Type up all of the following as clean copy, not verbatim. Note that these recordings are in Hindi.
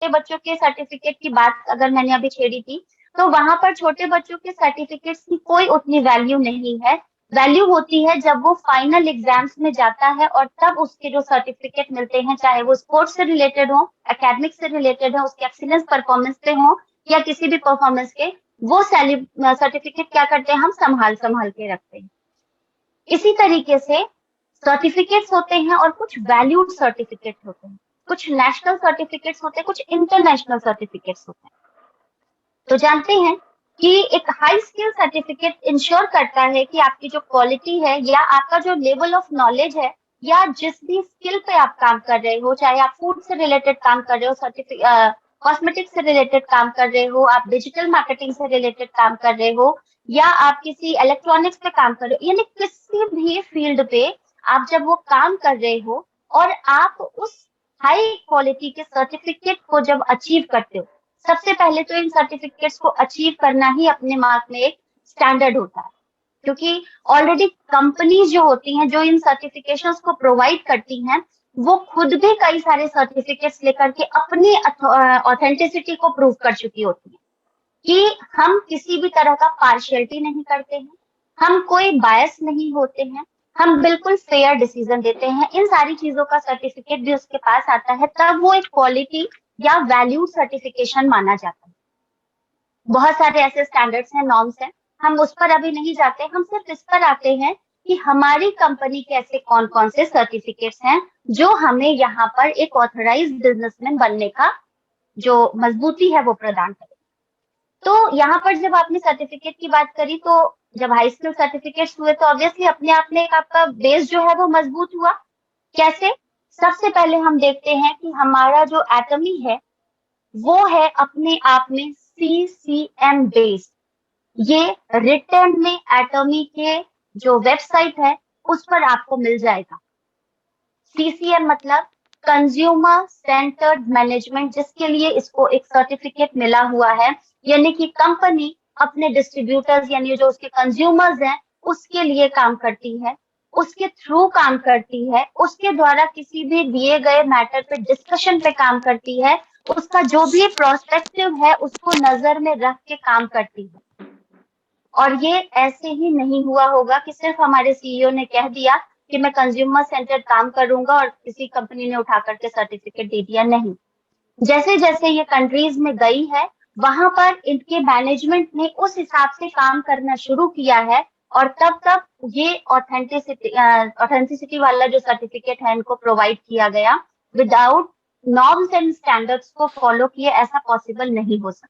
छोटे बच्चों के सर्टिफिकेट की बात अगर मैंने अभी छेड़ी थी, तो वहां पर छोटे बच्चों के सर्टिफिकेट्स की कोई उतनी वैल्यू नहीं है। वैल्यू होती है जब वो फाइनल एग्जाम्स में जाता है और तब उसके जो सर्टिफिकेट मिलते हैं, चाहे वो स्पोर्ट्स से रिलेटेड हो, एकेडमिक से रिलेटेड हो, उसके एक्सीलेंस परफॉर्मेंस पे हो या किसी भी परफॉर्मेंस के, वो सर्टिफिकेट क्या करते हैं, हम संभाल संभाल के रखते हैं। इसी तरीके से सर्टिफिकेट्स होते हैं और कुछ वैल्यूड सर्टिफिकेट होते हैं, कुछ नेशनल सर्टिफिकेट्स होते हैं, कुछ इंटरनेशनल सर्टिफिकेट्स होते हैं। तो जानते हैं कि एक हाई स्किल सर्टिफिकेट इंश्योर करता है कि आपकी जो क्वालिटी है या आपका जो लेवल ऑफ नॉलेज है या जिस भी स्किल पे आप काम कर रहे हो, चाहे आप फूड से रिलेटेड काम कर रहे हो, कॉस्मेटिक से रिलेटेड काम कर रहे हो, आप डिजिटल मार्केटिंग से रिलेटेड काम कर रहे हो, या आप किसी इलेक्ट्रॉनिक्स पे काम कर रहे हो, यानी किसी भी फील्ड पे आप जब वो काम कर रहे हो और आप उस हाई क्वालिटी के सर्टिफिकेट को जब अचीव करते हो, सबसे पहले तो इन सर्टिफिकेट्स को अचीव करना ही अपने मार्क में एक स्टैंडर्ड होता है, क्योंकि ऑलरेडी कंपनीज जो होती हैं, जो इन सर्टिफिकेशंस को प्रोवाइड करती हैं, वो खुद भी कई सारे सर्टिफिकेट्स लेकर के अपनी ऑथेंटिसिटी को प्रूव कर चुकी होती हैं कि हम किसी भी तरह का पार्शियलिटी नहीं करते हैं, हम कोई बायस नहीं होते हैं, हम बिल्कुल फेयर डिसीजन देते हैं। इन सारी चीजों का सर्टिफिकेट भी उसके पास आता है, तब वो एक क्वालिटी या वैल्यू सर्टिफिकेशन माना जाता है। बहुत सारे ऐसे स्टैंडर्ड्स हैं, नॉर्म्स हैं, हम उस पर अभी नहीं जाते, हम सिर्फ इस पर आते हैं कि हमारी कंपनी के ऐसे कौन कौन से सर्टिफिकेट्स हैं जो हमें यहाँ पर एक ऑथराइज्ड बिजनेसमैन बनने का जो मजबूती है वो प्रदान करे। तो यहाँ पर जब आपने सर्टिफिकेट की बात करी, तो जब हाई स्किल सर्टिफिकेट्स हुए तो ऑब्वियसली अपने आप में एक आपका बेस जो है वो मजबूत हुआ। कैसे? सबसे पहले हम देखते हैं कि हमारा जो एटमी है वो है अपने आप में CCM बेस्ड। ये रिटर्न में एटॉमी के जो वेबसाइट है उस पर आपको मिल जाएगा। CCM मतलब कंज्यूमर सेंटर्ड मैनेजमेंट, जिसके लिए इसको एक सर्टिफिकेट मिला हुआ है, यानी कि कंपनी अपने डिस्ट्रीब्यूटर्स यानी जो उसके कंज्यूमर्स हैं उसके लिए काम करती है, उसके थ्रू काम करती है, उसके द्वारा किसी भी दिए गए मैटर पे डिस्कशन पे काम करती है, उसका जो भी प्रोस्पेक्टिव है उसको नजर में रख के काम करती है। और ये ऐसे ही नहीं हुआ होगा कि सिर्फ हमारे CEO ने कह दिया कि मैं कंज्यूमर सेंटर काम करूंगा और किसी कंपनी ने उठा करके सर्टिफिकेट दे दिया, नहीं। जैसे जैसे ये कंट्रीज में गई है, वहां पर इनके मैनेजमेंट ने उस हिसाब से काम करना शुरू किया है और तब तक ये ऑथेंटिसिटी वाला जो सर्टिफिकेट है इनको प्रोवाइड किया गया। विदाउट नॉर्म्स एंड स्टैंडर्ड्स को फॉलो किए ऐसा पॉसिबल नहीं हो सकता।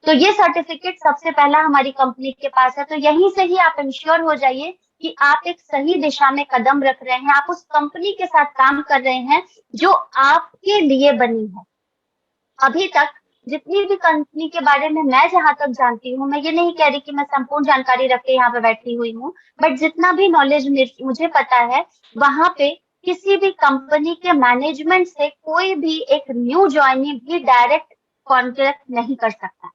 तो ये सर्टिफिकेट सबसे पहला हमारी कंपनी के पास है, तो यहीं से ही आप इंश्योर हो जाइए कि आप एक सही दिशा में कदम रख रहे हैं, आप उस कंपनी के साथ काम कर रहे हैं जो आपके लिए बनी है। अभी तक जितनी भी कंपनी के बारे में मैं जहां तक जानती हूँ, मैं ये नहीं कह रही कि मैं संपूर्ण जानकारी रख के यहाँ पे बैठी हुई हूँ, बट जितना भी नॉलेज मुझे पता है, वहां पे किसी भी कंपनी के मैनेजमेंट से कोई भी एक न्यू ज्वाइनी भी डायरेक्ट कॉन्ट्रैक्ट नहीं कर सकता।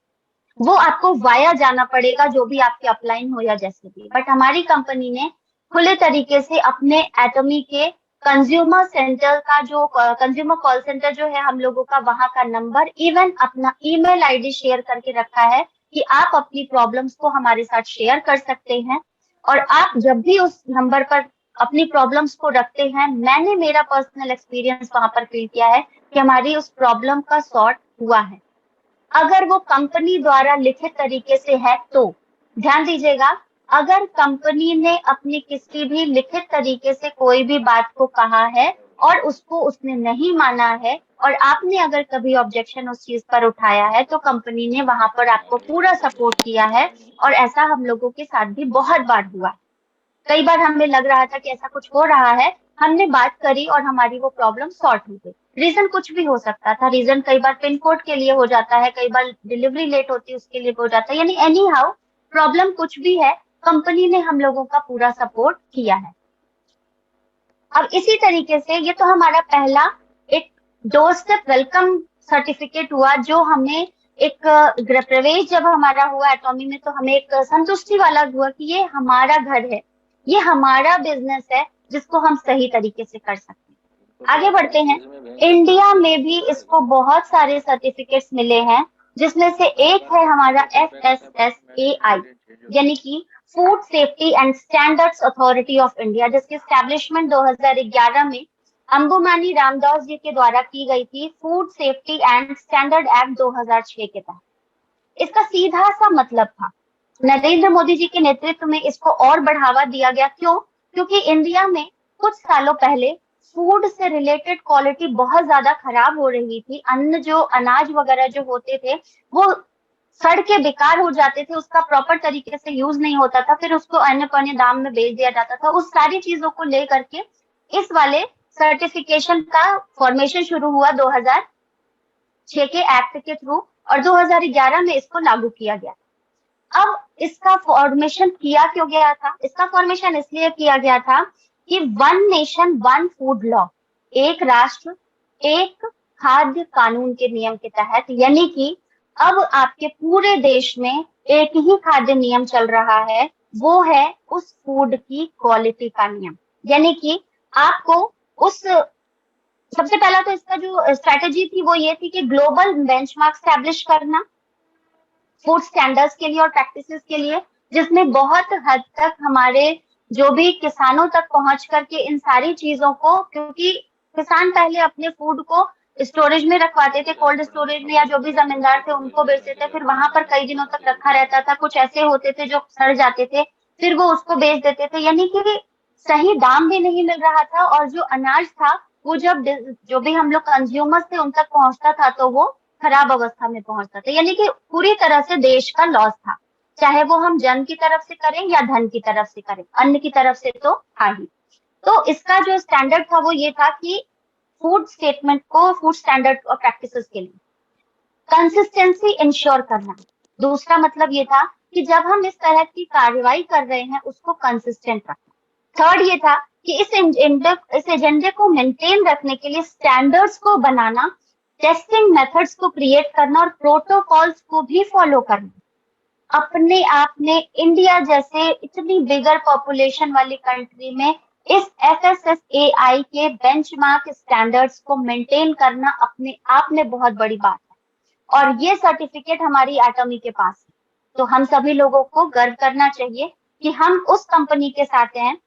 वो आपको वाया जाना पड़ेगा, जो भी आपके अपलाइन हो या जैसे भी। बट हमारी कंपनी ने खुले तरीके से अपने एटॉमी के कंज्यूमर सेंटर का जो कंज्यूमर कॉल सेंटर जो है हम लोगों का, वहां का नंबर, इवन अपना ईमेल आईडी शेयर करके रखा है कि आप अपनी प्रॉब्लम्स को हमारे साथ शेयर कर सकते हैं। और आप जब भी उस नंबर पर अपनी प्रॉब्लम्स को रखते हैं, मैंने मेरा पर्सनल एक्सपीरियंस वहां पर फील किया है कि हमारी उस प्रॉब्लम का सॉर्ट हुआ है। अगर वो कंपनी द्वारा लिखित तरीके से है तो ध्यान दीजिएगा, अगर कंपनी ने अपनी किसी भी लिखित तरीके से कोई भी बात को कहा है और उसको उसने नहीं माना है और आपने अगर कभी ऑब्जेक्शन उस चीज पर उठाया है, तो कंपनी ने वहां पर आपको पूरा सपोर्ट किया है। और ऐसा हम लोगों के साथ भी बहुत बार हुआ। कई बार हमें लग रहा था कि ऐसा कुछ हो रहा है, हमने बात करी और हमारी वो प्रॉब्लम सॉर्ट हो गई। रीजन कुछ भी हो सकता था, रीजन कई बार पिन कोड के लिए हो जाता है, कई बार डिलीवरी लेट होती है उसके लिए हो जाता है, यानी एनी हाउ प्रॉब्लम कुछ भी है, कंपनी ने हम लोगों का पूरा सपोर्ट किया है। अब इसी तरीके से ये तो हमारा पहला एक डोर स्टेप वेलकम सर्टिफिकेट हुआ, जो हमें एक प्रवेश जब हमारा हुआ एटॉमी में, तो हमें एक संतुष्टि वाला हुआ कि ये हमारा घर है, ये हमारा बिजनेस है जिसको हम सही तरीके से कर सकते हैं। आगे बढ़ते हैं। इंडिया में भी इसको बहुत सारे सर्टिफिकेट्स मिले हैं, जिसमें से एक है हमारा FSSAI, यानी कि food safety and standards authority of India, जिसकी एस्टेब्लिशमेंट 2011 में अंबुमानी रामदास जी के द्वारा की गई थी, food safety and standard act 2006 के तहत। इसका सीधा सा मतलब था, नरेंद्र मोदी जी के नेतृत्व में इसको और बढ़ावा दिया गया। क्यों? क्योंकि इंडिया में कुछ सालों पहले फूड से रिलेटेड क्वालिटी बहुत ज्यादा खराब हो रही थी। अन्न जो अनाज वगैरह जो होते थे वो सड़ के बेकार हो जाते थे, उसका प्रॉपर तरीके से यूज नहीं होता था, फिर उसको अन्य पन्य दाम में बेच दिया जाता था। उस सारी चीजों को लेकर के इस वाले सर्टिफिकेशन का फॉर्मेशन शुरू हुआ 2006 के एक्ट के थ्रू, और 2011 में इसको लागू किया गया। अब इसका फॉर्मेशन किया क्यों गया था? इसका फॉर्मेशन इसलिए किया गया था कि one nation one food law, एक राष्ट्र एक खाद्य कानून के नियम के तहत, यानी कि अब आपके पूरे देश में एक ही खाद्य नियम चल रहा है, वो है उस फूड की क्वालिटी का नियम। यानी कि आपको उस, सबसे पहला तो इसका जो स्ट्रेटेजी थी वो ये थी कि ग्लोबल बेंचमार्क स्टैब्लिश करना फूड स्टैंडर्ड्स के लिए और प्रैक्टिसेस के लिए, जिसमें बहुत हद तक हमारे जो भी किसानों तक पहुंच करके इन सारी चीजों को, क्योंकि किसान पहले अपने फूड को स्टोरेज में रखवाते थे, कोल्ड स्टोरेज में, या जो भी जमींदार थे उनको बेचते थे, फिर वहां पर कई दिनों तक रखा रहता था। कुछ ऐसे होते थे जो सड़ जाते थे, फिर वो उसको बेच देते थे, यानी कि सही दाम भी नहीं मिल रहा था, और जो अनाज था वो जब जो भी हम लोग कंज्यूमर्स थे उन तक पहुंचता था तो वो खराब अवस्था में पहुंचता था। यानी कि पूरी तरह से देश का लॉस था, चाहे वो हम जन की तरफ से करें या धन की तरफ से करें, अन्न की तरफ से तो था ही। तो इसका जो स्टैंडर्ड था वो ये था कि फूड स्टेटमेंट को, फूड स्टैंडर्ड और प्रैक्टिसेस के लिए कंसिस्टेंसी इंश्योर करना। दूसरा मतलब ये था कि जब हम इस तरह की कार्रवाई कर रहे हैं उसको कंसिस्टेंट रखना। थर्ड ये था कि इस एजेंडे को मेंटेन रखने के लिए स्टैंडर्ड्स को बनाना, टेस्टिंग मेथड्स को क्रिएट करना और प्रोटोकॉल्स को भी फॉलो करना। अपने आप में इंडिया जैसे इतनी बिगर पॉपुलेशन वाली कंट्री में इस FSSAI के बेंचमार्क स्टैंडर्ड्स को मेंटेन करना अपने आप में बहुत बड़ी बात है, और ये सर्टिफिकेट हमारी एटॉमी के पास है। तो हम सभी लोगों को गर्व करना चाहिए कि हम उस कंपनी के साथ हैं,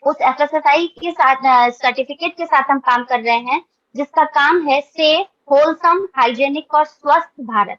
उस FSSAI के साथ, सर्टिफिकेट के साथ हम काम कर रहे हैं, जिसका काम है सेफ, होलसम, हाइजेनिक और स्वस्थ भारत।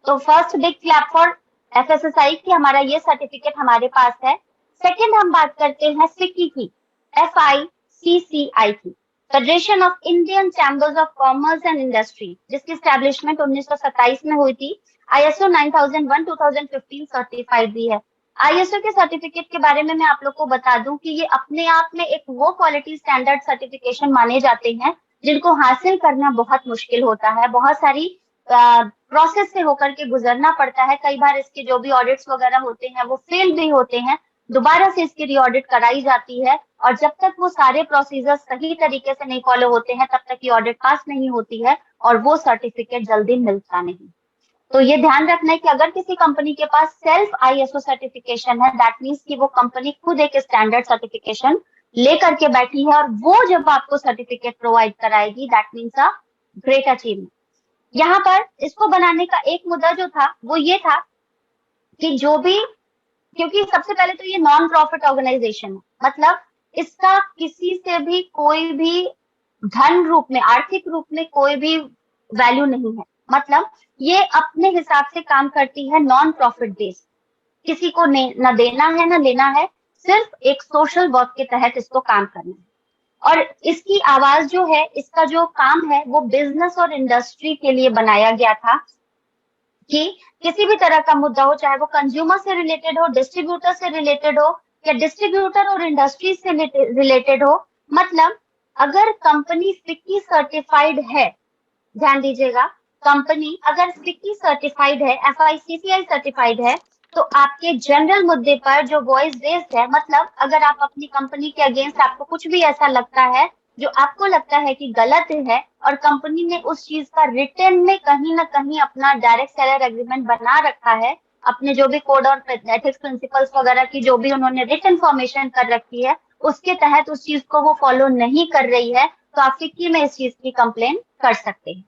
तो first big clap for FSSAI की, हमारा ये सर्टिफिकेट हमारे पास है। सेकंड हम बात करते हैं फिक्की की, FICCI की, federation of Indian chambers of commerce and industry, जिसकी स्टैब्लिशमेंट 1927 में हुई थी। ISO 9001 2015 सर्टिफाइड भी है। ISO के सर्टिफिकेट के बारे में मैं आप लोग को बता दूं कि ये अपने आप में एक वो क्वालिटी स्टैंडर्ड सर्टिफिकेशन माने जाते हैं जिनको हासिल करना बहुत मुश्किल होता है, बहुत सारी प्रोसेस से होकर के गुजरना पड़ता है। कई बार इसके जो भी ऑडिट्स वगैरह होते हैं वो फेल भी होते हैं, दोबारा से इसकी रीऑडिट कराई जाती है, और जब तक वो सारे प्रोसीजर सही तरीके से नहीं फॉलो होते हैं तब तक ये ऑडिट पास नहीं होती है, और वो सर्टिफिकेट जल्दी मिलता नहीं। तो ये ध्यान रखना है कि अगर किसी कंपनी के पास सेल्फ ISO सर्टिफिकेशन है, दैट मीन्स कि वो कंपनी खुद एक स्टैंडर्ड सर्टिफिकेशन लेकर के बैठी है, और वो जब आपको सर्टिफिकेट प्रोवाइड कराएगी, that means a great achievement. यहाँ पर इसको बनाने का एक मुद्दा जो था वो ये था कि जो भी, क्योंकि सबसे पहले तो ये नॉन प्रॉफिट ऑर्गेनाइजेशन है, मतलब इसका किसी से भी कोई भी धन रूप में, आर्थिक रूप में कोई भी वैल्यू नहीं है। मतलब ये अपने हिसाब से काम करती है, नॉन प्रॉफिट बेस्ड, किसी को न देना है न लेना है, सिर्फ एक सोशल वर्क के तहत इसको काम करना है। और इसकी आवाज जो है, इसका जो काम है वो बिजनेस और इंडस्ट्री के लिए बनाया गया था, कि किसी भी तरह का मुद्दा हो, चाहे वो कंज्यूमर से रिलेटेड हो, डिस्ट्रीब्यूटर से रिलेटेड हो, या डिस्ट्रीब्यूटर और इंडस्ट्री से रिलेटेड हो। मतलब अगर कंपनी फिक्की सर्टिफाइड है, ध्यान दीजिएगा, कंपनी अगर फिक्की सर्टिफाइड है, FICCI सर्टिफाइड है, तो आपके जनरल मुद्दे पर जो वॉइस रेज्ड है, मतलब अगर आप अपनी कंपनी के अगेंस्ट, आपको कुछ भी ऐसा लगता है जो आपको लगता है कि गलत है, और कंपनी ने उस चीज का रिटर्न में कहीं ना कहीं अपना डायरेक्ट सेलर एग्रीमेंट बना रखा है, अपने जो भी कोड और एथिक्स प्रिंसिपल्स वगैरह की जो भी उन्होंने रिटर्न फॉर्मेशन कर रखी है, उसके तहत उस चीज को वो फॉलो नहीं कर रही है, तो आप फिक्की में इस चीज की कंप्लेन कर सकते हैं।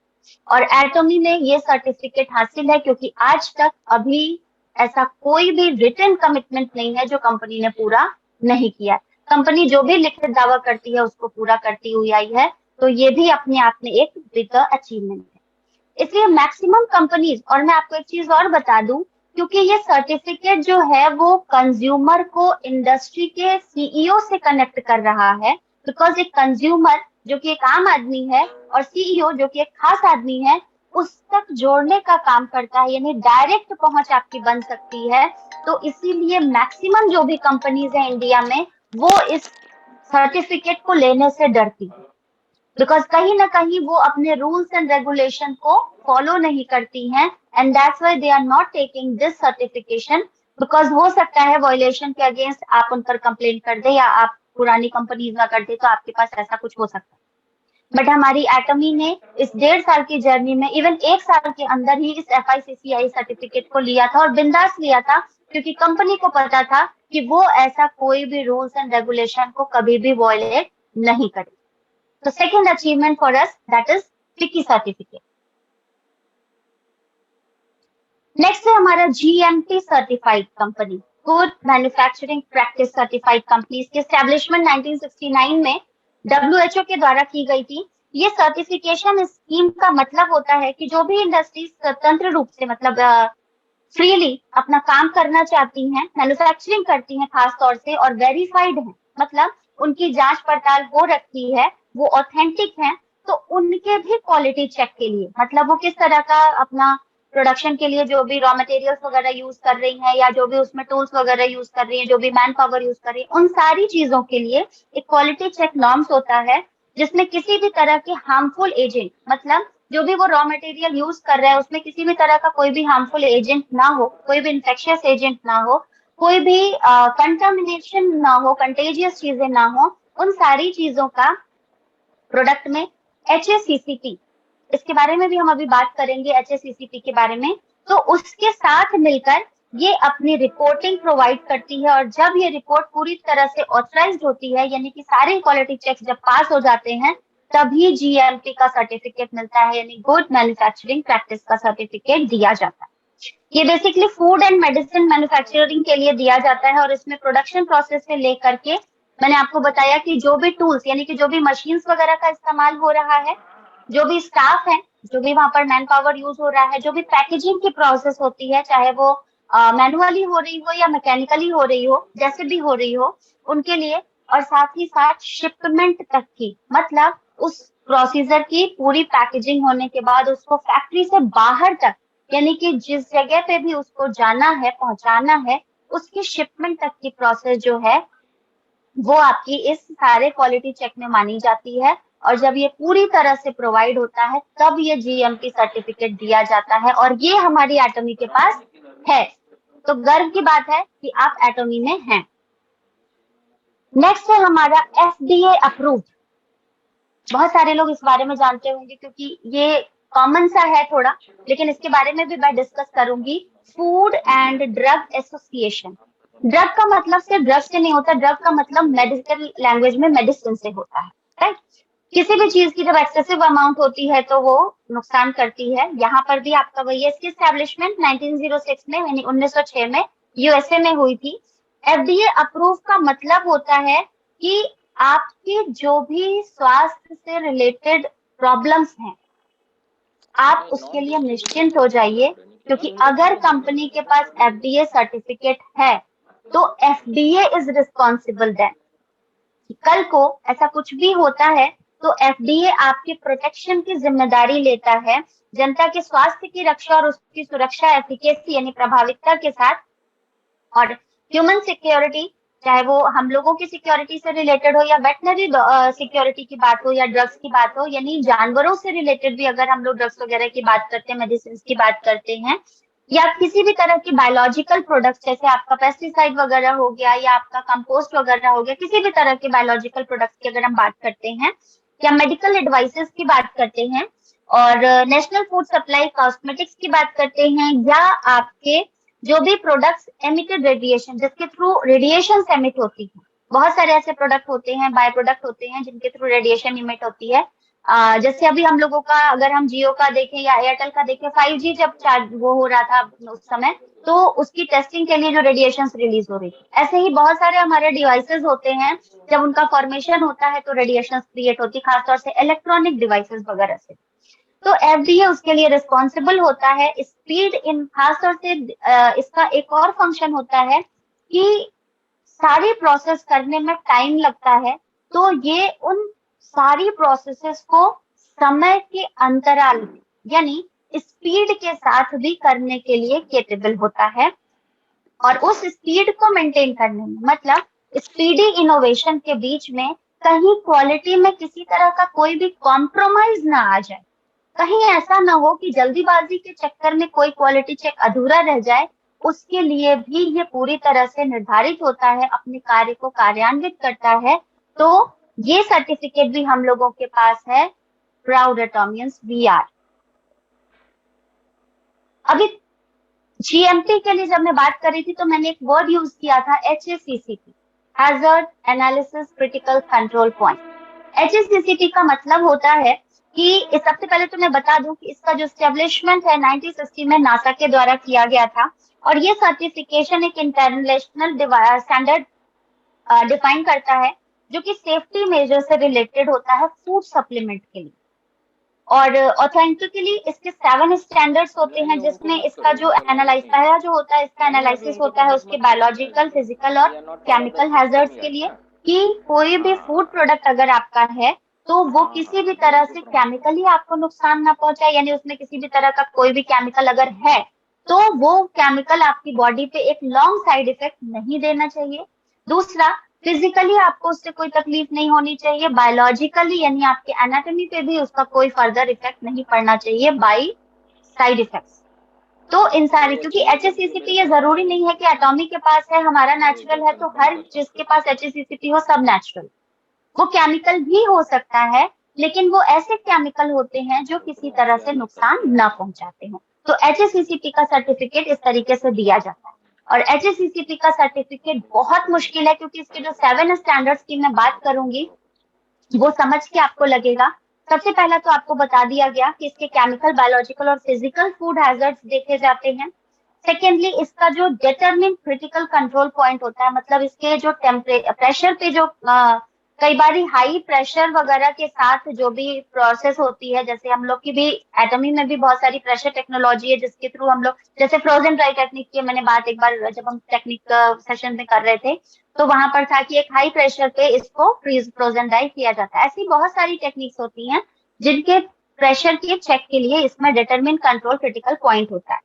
और एटॉमी में ये सर्टिफिकेट हासिल है क्योंकि आज तक अभी ऐसा कोई भी रिटन कमिटमेंट नहीं है जो कंपनी ने पूरा नहीं किया। कंपनी जो भी लिखित दावा करती है उसको पूरा करती हुई आई है, तो ये भी अपने आप में एक बिग अचीवमेंट है। इसलिए मैक्सिमम कंपनीज, और मैं आपको एक चीज और बता दूं, क्योंकि ये सर्टिफिकेट जो है वो कंज्यूमर को इंडस्ट्री के सीईओ से कनेक्ट कर रहा है, बिकॉज एक कंज्यूमर जो कि एक आम आदमी है और सीईओ जो कि एक खास आदमी है, उस तक जोड़ने का काम करता है, यानी डायरेक्ट पहुंच आपकी बन सकती है। तो इसीलिए मैक्सिमम जो भी कंपनीज है इंडिया में, वो इस सर्टिफिकेट को लेने से डरती है, बिकॉज कहीं ना कहीं वो अपने रूल्स एंड रेगुलेशन को फॉलो नहीं करती हैं, and that's why they are not taking this certification. Because हो सकता है वॉयलेशन के अगेंस्ट आप उन पर कंप्लेन कर दे या आप पुरानी कंपनीज में कर दे, तो आपके पास ऐसा कुछ हो सकता है। बट हमारी एटमी ने इस 1.5 साल की जर्नी में, इवन 1 साल के अंदर ही इस FICCI सर्टिफिकेट को लिया था, और बिंदास लिया था, क्योंकि कंपनी को पता था कि वो ऐसा कोई भी रूल्स एंड रेगुलेशन को कभी भी वॉयलेट नहीं करे। तो second achievement for us, that is FICCI certificate. Next है हमारा GMP certified company, good manufacturing practice certified company. इसकी एस्टेब्लिशमेंट 1969 में WHO के द्वारा की गई थी। ये सर्टिफिकेशन स्कीम का मतलब होता है कि जो भी इंडस्ट्री स्वतंत्र रूप से, मतलब फ्रीली अपना काम करना चाहती हैं, मैन्युफैक्चरिंग करती हैं खास तौर से, और वेरीफाइड हैं, मतलब उनकी जांच पड़ताल हो रखी है, वो ऑथेंटिक हैं, तो उनके भी क्वालिटी चेक के लिए, मतलब वो किस तरह का अपना प्रोडक्शन के लिए जो भी रॉ मटेरियल्स वगैरह यूज कर रही हैं, या जो भी उसमें टूल्स वगैरह यूज कर रही हैं, जो भी मैन पावर यूज कर रही है, उन सारी चीजों के लिए एक क्वालिटी चेक नॉर्म्स होता है, जिसमें किसी भी तरह के हार्मफुल एजेंट, मतलब जो भी वो रॉ मटेरियल यूज कर रहा है उसमें किसी भी तरह का कोई भी हार्मफुल एजेंट ना हो, कोई भी इंफेक्शियस एजेंट ना हो, कोई भी कंटामिनेशन ना हो, कंटेजियस चीजें ना हो, उन सारी चीजों का प्रोडक्ट में HACCP, इसके बारे में भी हम अभी बात करेंगे, HACCP के बारे में। तो उसके साथ मिलकर ये अपनी रिपोर्टिंग प्रोवाइड करती है, और जब ये रिपोर्ट पूरी तरह से ऑथराइज्ड होती है, यानी कि सारे क्वालिटी चेक्स जब पास हो जाते हैं, तभी GMP का सर्टिफिकेट मिलता है, यानी गुड मैन्युफैक्चरिंग प्रैक्टिस का सर्टिफिकेट दिया जाता है। ये basically food and medicine manufacturing के लिए दिया जाता है, और इसमें प्रोडक्शन प्रोसेस से लेकर के, मैंने आपको बताया कि जो भी टूल्स, यानी कि जो भी मशीन्स वगैरह का इस्तेमाल हो रहा है, जो भी स्टाफ है, जो भी वहां पर मैन पावर यूज हो रहा है, जो भी पैकेजिंग की प्रोसेस होती है, चाहे वो मैनुअली हो रही हो या मैकेनिकली हो रही हो, जैसे भी हो रही हो, उनके लिए, और साथ ही साथ शिपमेंट तक की, मतलब उस प्रोसीजर की पूरी पैकेजिंग होने के बाद उसको फैक्ट्री से बाहर तक, यानी कि जिस जगह पे भी उसको जाना है, पहुंचाना है, उसकी शिपमेंट तक की प्रोसेस जो है वो आपकी इस सारे क्वालिटी चेक में मानी जाती है। और जब ये पूरी तरह से प्रोवाइड होता है तब ये GMP सर्टिफिकेट दिया जाता है, और ये हमारी एटमी के पास है। तो गर्व की बात है कि आप एटमी में हैं। नेक्स्ट है हमारा FDA अप्रूव्ड। बहुत सारे लोग इस बारे में जानते होंगे क्योंकि ये कॉमन सा है थोड़ा, लेकिन इसके बारे में भी मैं डिस्कस करूंगी। Food and drug association. Drug का मतलब सिर्फ ड्रग से नहीं होता, ड्रग का मतलब मेडिकल लैंग्वेज में मेडिसिन से होता है, राइट। किसी भी चीज की जब एक्सेसिव अमाउंट होती है तो वो नुकसान करती है। यहाँ पर भी आपका वही है। इसकी एस्टेब्लिशमेंट 1906 में, यानी 1906 में USA में हुई थी। FDA अप्रूव का मतलब होता है कि आपकी जो भी स्वास्थ्य से रिलेटेड प्रॉब्लम्स हैं, आप उसके लिए निश्चिंत हो जाइए, क्योंकि अगर कंपनी के पास FDA सर्टिफिकेट है तो FDA इज रिस्पॉन्सिबल देन। कल को ऐसा कुछ भी होता है तो FDA आपके प्रोटेक्शन की जिम्मेदारी लेता है, जनता के स्वास्थ्य की रक्षा और उसकी सुरक्षा एफिकेसी यानी प्रभाविकता के साथ। और ह्यूमन सिक्योरिटी, चाहे वो हम लोगों की सिक्योरिटी से रिलेटेड हो या वेटनरी सिक्योरिटी की बात हो या ड्रग्स की बात हो, यानी जानवरों से रिलेटेड भी अगर हम लोग ड्रग्स वगैरह की बात करते हैं, मेडिसिन की बात करते हैं, या किसी भी तरह की बायोलॉजिकल प्रोडक्ट्स, जैसे आपका पेस्टिसाइड वगैरह हो गया या आपका कंपोस्ट वगैरह हो गया, किसी भी तरह के बायोलॉजिकल प्रोडक्ट्स की अगर हम बात करते हैं, या मेडिकल एडवाइसेस की बात करते हैं, और नेशनल फूड सप्लाई कॉस्मेटिक्स की बात करते हैं, या आपके जो भी प्रोडक्ट्स एमिटेड रेडिएशन, जिसके थ्रू रेडिएशन एमिट होती है, बहुत सारे ऐसे प्रोडक्ट होते हैं, बाय प्रोडक्ट होते हैं जिनके थ्रू रेडिएशन इमिट होती है। जैसे अभी हम लोगों का, अगर हम जियो का देखें या एयरटेल का देखें, 5G जब चार्ज वो हो रहा था उस समय, तो उसकी टेस्टिंग के लिए जो रेडिएशन रिलीज हो रही थी, ऐसे ही बहुत सारे हमारे डिवाइसेस होते हैं, जब उनका फॉर्मेशन होता है तो रेडिएशन क्रिएट होती है, खासतौर से इलेक्ट्रॉनिक डिवाइसेस वगैरह से। तो एफडीए उसके लिए रिस्पॉन्सिबल होता है। स्पीड इन खासतौर से इसका एक और फंक्शन होता है कि सारी प्रोसेस करने में टाइम लगता है, तो ये उन सारी प्रोसेसेस को समय के अंतराल में, यानी स्पीड के साथ भी करने के लिए केपेबल होता है। और उस स्पीड को मेंटेन करने में, मतलब स्पीडी इनोवेशन के बीच में कहीं क्वालिटी में किसी तरह का कोई भी कॉम्प्रोमाइज ना आ जाए, कहीं ऐसा ना हो कि जल्दीबाजी के चक्कर में कोई क्वालिटी चेक अधूरा रह जाए, उसके लिए भी ये पूरी तरह से निर्धारित होता है, अपने कार्य को कार्यान्वित करता है। तो ये सर्टिफिकेट भी हम लोगों के पास है, प्राउड एटॉमियंस वीआर। अभी जीएमपी के लिए जब मैं बात कर रही थी तो मैंने एक वर्ड यूज किया था, HACCP, hazard analysis critical control point. HACCP का मतलब होता है कि इस, सबसे पहले तो मैं बता दूं कि इसका जो स्टेब्लिशमेंट है 1960 में नासा के द्वारा किया गया था, और ये सर्टिफिकेशन एक इंटरनेशनल स्टैंडर्ड डिफाइन करता है, जो कि सेफ्टी मेजर से रिलेटेड होता है फूड सप्लीमेंट के लिए। और ऑथेंटिकली इसके 7 स्टैंडर्ड्स होते हैं, जिसमें इसका जो एनालाइज, पहला जो होता है इसका एनालिसिस होता है उसके बायोलॉजिकल, फिजिकल और केमिकल हैजर्ड्स के लिए, कि कोई भी फूड प्रोडक्ट अगर आपका है तो वो किसी भी तरह से केमिकली आपको नुकसान ना पहुंचाए, यानी उसमें किसी भी तरह का कोई भी केमिकल अगर है तो वो केमिकल आपकी बॉडी पे एक लॉन्ग साइड इफेक्ट नहीं देना चाहिए। दूसरा, फिजिकली आपको उससे कोई तकलीफ नहीं होनी चाहिए, बायोलॉजिकली यानी आपके एनाटॉमी पे भी उसका कोई फर्दर इफेक्ट नहीं पड़ना चाहिए बाई साइड इफेक्ट्स। तो इन सारी, क्योंकि HACCP ये जरूरी नहीं है कि एटॉमी के पास है हमारा नेचुरल है तो हर जिसके पास HACCP हो सब नेचुरल, वो केमिकल भी हो सकता है, लेकिन वो ऐसे केमिकल होते हैं जो किसी तरह से नुकसान न पहुंचाते हो। तो HACCP का सर्टिफिकेट इस तरीके से दिया जाता है। और HACCP का सर्टिफिकेट बहुत मुश्किल है, क्योंकि इसके जो 7 स्टैंडर्ड्स की मैं बात करूंगी वो समझ के आपको लगेगा। सबसे पहला तो आपको बता दिया गया कि इसके केमिकल, बायोलॉजिकल और फिजिकल फूड हैजर्ड्स देखे जाते हैं। सेकेंडली, इसका जो डिटरमिन क्रिटिकल कंट्रोल पॉइंट होता है, मतलब इसके जो प्रेशर पे जो कई बार हाई प्रेशर वगैरह के साथ जो भी प्रोसेस होती है, जैसे हम लोग की भी एटमी में भी बहुत सारी प्रेशर टेक्नोलॉजी है जिसके थ्रू हम लोग, जैसे फ्रोजन ड्राई टेक्निक की मैंने बात एक बार जब हम टेक्निक सेशन में कर रहे थे, तो वहां पर था कि एक हाई प्रेशर पे इसको फ्रीज फ्रोजन ड्राई किया जाता है। ऐसी बहुत सारी टेक्निक्स होती हैं जिनके प्रेशर के चेक के लिए इसमें डिटरमिन कंट्रोल क्रिटिकल पॉइंट होता है।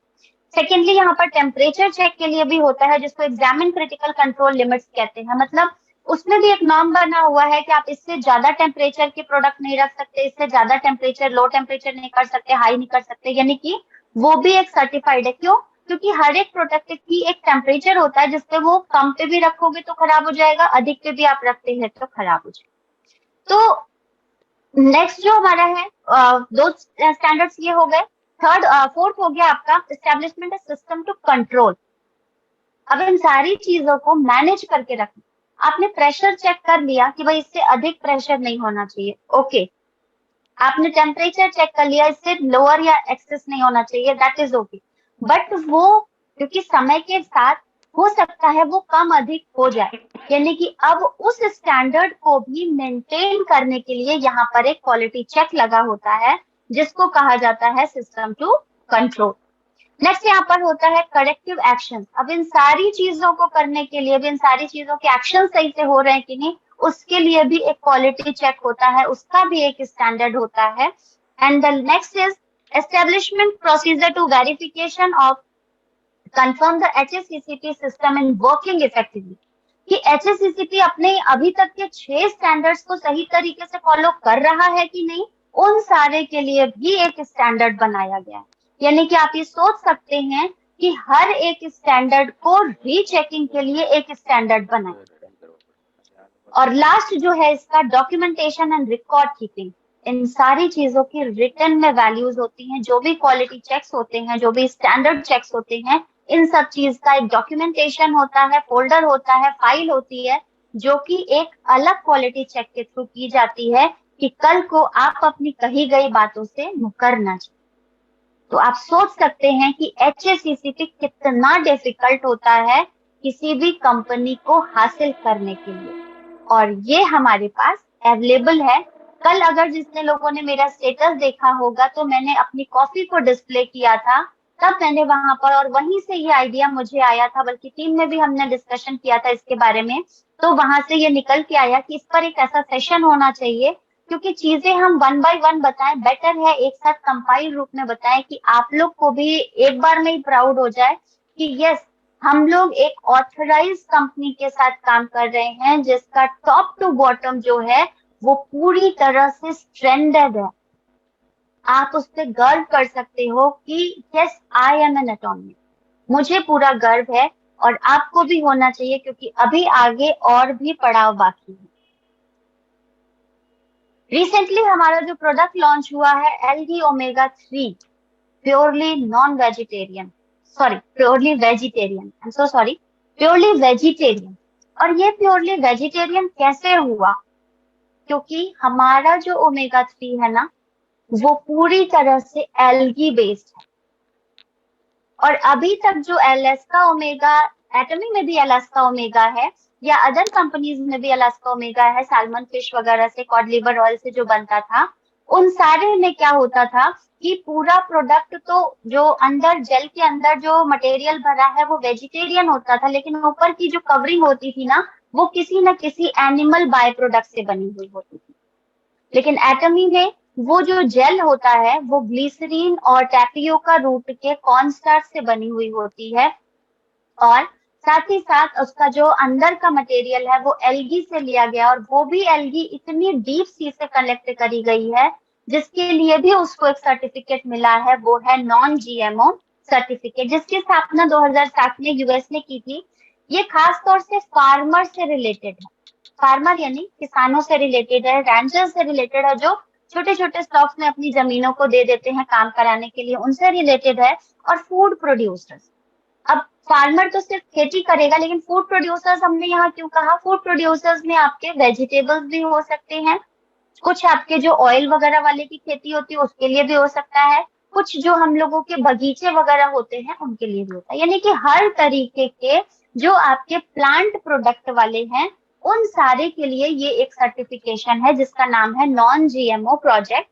सेकेंडली, यहाँ पर टेम्परेचर चेक के लिए भी होता है, जिसको एग्जामिन क्रिटिकल कंट्रोल लिमिट्स कहते हैं। मतलब उसमें भी एक नॉर्म बना हुआ है कि आप इससे ज्यादा टेम्परेचर के प्रोडक्ट नहीं रख सकते, इससे ज्यादा टेम्परेचर, लो टेम्परेचर नहीं कर सकते, हाई नहीं कर सकते, यानी कि वो भी एक सर्टिफाइड है। क्यों? क्योंकि हर एक प्रोडक्ट की एक टेम्परेचर होता है जिसपे वो कम पे भी रखोगे तो खराब हो जाएगा, अधिक पे भी आप रखते हैं तो खराब हो जाएगा। तो नेक्स्ट जो हमारा है, दो स्टैंडर्ड्स ये हो गए। थर्ड, फोर्थ हो गया आपका एस्टेब्लिशमेंट सिस्टम टू कंट्रोल। अब इन सारी चीजों को मैनेज करके रखना। आपने प्रेशर चेक कर लिया कि भाई इससे अधिक प्रेशर नहीं होना चाहिए, ओके। आपने टेम्परेचर चेक कर लिया, इससे लोअर या एक्सेस नहीं होना चाहिए, दैट इज ओके। बट वो, क्योंकि समय के साथ हो सकता है वो कम अधिक हो जाए, यानी कि अब उस स्टैंडर्ड को भी मेंटेन करने के लिए यहाँ पर एक क्वालिटी चेक लगा होता है, जिसको कहा जाता है सिस्टम टू कंट्रोल। नेक्स्ट यहाँ पर होता है करेक्टिव एक्शन। अब इन सारी चीजों को करने के लिए भी, इन सारी चीजों के एक्शन सही से हो रहे हैं कि नहीं, उसके लिए भी एक क्वालिटी चेक होता है, उसका भी एक स्टैंडर्ड होता है। And the next is establishment procedure to verification of confirm the HACCP system in working effectively, कि HACCP अपने अभी तक के 6 स्टैंडर्ड्स को सही तरीके से फॉलो कर रहा है कि नहीं, उन सारे के लिए भी एक स्टैंडर्ड बनाया गया है। यानी कि आप ये सोच सकते हैं कि हर एक स्टैंडर्ड को रीचेकिंग के लिए एक स्टैंडर्ड बनाया। और लास्ट जो है इसका डॉक्यूमेंटेशन एंड रिकॉर्ड कीपिंग। इन सारी चीजों की रिटर्न में वैल्यूज होती हैं, जो भी क्वालिटी चेक्स होते हैं, जो भी स्टैंडर्ड चेक्स होते हैं, इन सब चीज का एक डॉक्यूमेंटेशन होता है, फोल्डर होता है, फाइल होती है, जो कि एक अलग क्वालिटी चेक के थ्रू की जाती है कि कल को आप अपनी कही गई बातों से मुकर ना जाए। तो आप सोच सकते हैं कि HACCP कितना डिफिकल्ट होता है किसी भी कंपनी को हासिल करने के लिए, और ये हमारे पास अवेलेबल है। कल अगर जितने लोगों ने मेरा स्टेटस देखा होगा तो मैंने अपनी कॉफी को डिस्प्ले किया था, तब मैंने वहां पर, और वहीं से ये आइडिया मुझे आया था, बल्कि टीम में भी हमने डिस्कशन किया था इसके बारे में। तो वहां से ये निकल के आया कि इस पर एक ऐसा सेशन होना चाहिए, क्योंकि चीजें हम वन बाय वन बताएं, बेटर है एक साथ कंपाइल रूप में बताएं कि आप लोग को भी एक बार में ही प्राउड हो जाए कि यस, हम लोग एक ऑथराइज कंपनी के साथ काम कर रहे हैं जिसका टॉप टू बॉटम जो है वो पूरी तरह से स्टैंडर्ड है। आप उस पर गर्व कर सकते हो कि yes, I am an attorney, मुझे पूरा गर्व है, और आपको भी होना चाहिए, क्योंकि अभी आगे और भी पड़ाव बाकी है। रिसेंटली हमारा जो प्रोडक्ट लॉन्च हुआ है algae omega 3, purely non vegetarian, sorry purely vegetarian, I am so sorry, purely vegetarian. और ये प्योरली वेजिटेरियन कैसे हुआ? क्योंकि हमारा जो ओमेगा 3 है ना, वो पूरी तरह से एल्गी बेस्ड है। और अभी तक जो एलास्का ओमेगा, एटमी में भी एलास्का ओमेगा है, या अदर कंपनीज में भी अलास्का ओमेगा है, सैल्मन फिश वगैरह से, कॉड लिवर ऑयल से जो बनता था, उन सारे में क्या होता था कि पूरा प्रोडक्ट तो जो अंदर जेल के अंदर जो मटेरियल भरा है वो वेजिटेरियन होता था, लेकिन ऊपर की जो कवरिंग होती थी ना, वो किसी न किसी एनिमल बाय प्रोडक्ट से बनी हुई होती थी। लेकिन एटमी में वो जो जेल होता है वो ग्लिसरीन और टैपियोका रूट के कॉर्न स्टार्च से बनी हुई होती है, और साथ ही साथ उसका जो अंदर का मटेरियल है वो एल्गी से लिया गया, और वो भी एल्गी इतनी डीप सी से कलेक्ट करी गई है जिसके लिए भी उसको एक सर्टिफिकेट मिला है, वो है नॉन जीएमओ सर्टिफिकेट, जिसकी स्थापना 2007 में यूएस ने की थी। ये खास तौर से फार्मर से रिलेटेड है, फार्मर यानी किसानों से रिलेटेड है, रैंचर्स से रिलेटेड है, जो छोटे छोटे स्टॉक्स में अपनी जमीनों को दे देते हैं काम कराने के लिए, उनसे रिलेटेड है। और फूड प्रोड्यूसर्स, अब फार्मर तो सिर्फ खेती करेगा, लेकिन फूड प्रोड्यूसर्स हमने यहाँ क्यों कहा? फूड प्रोड्यूसर्स में आपके वेजिटेबल्स भी हो सकते हैं, कुछ आपके जो ऑयल वगैरह वाले की खेती होती है उसके लिए भी हो सकता है, कुछ जो हम लोगों के बगीचे वगैरह होते हैं उनके लिए भी होता है, यानी कि हर तरीके के जो आपके प्लांट प्रोडक्ट वाले हैं उन सारे के लिए ये एक सर्टिफिकेशन है जिसका नाम है नॉन जीएमओ प्रोजेक्ट।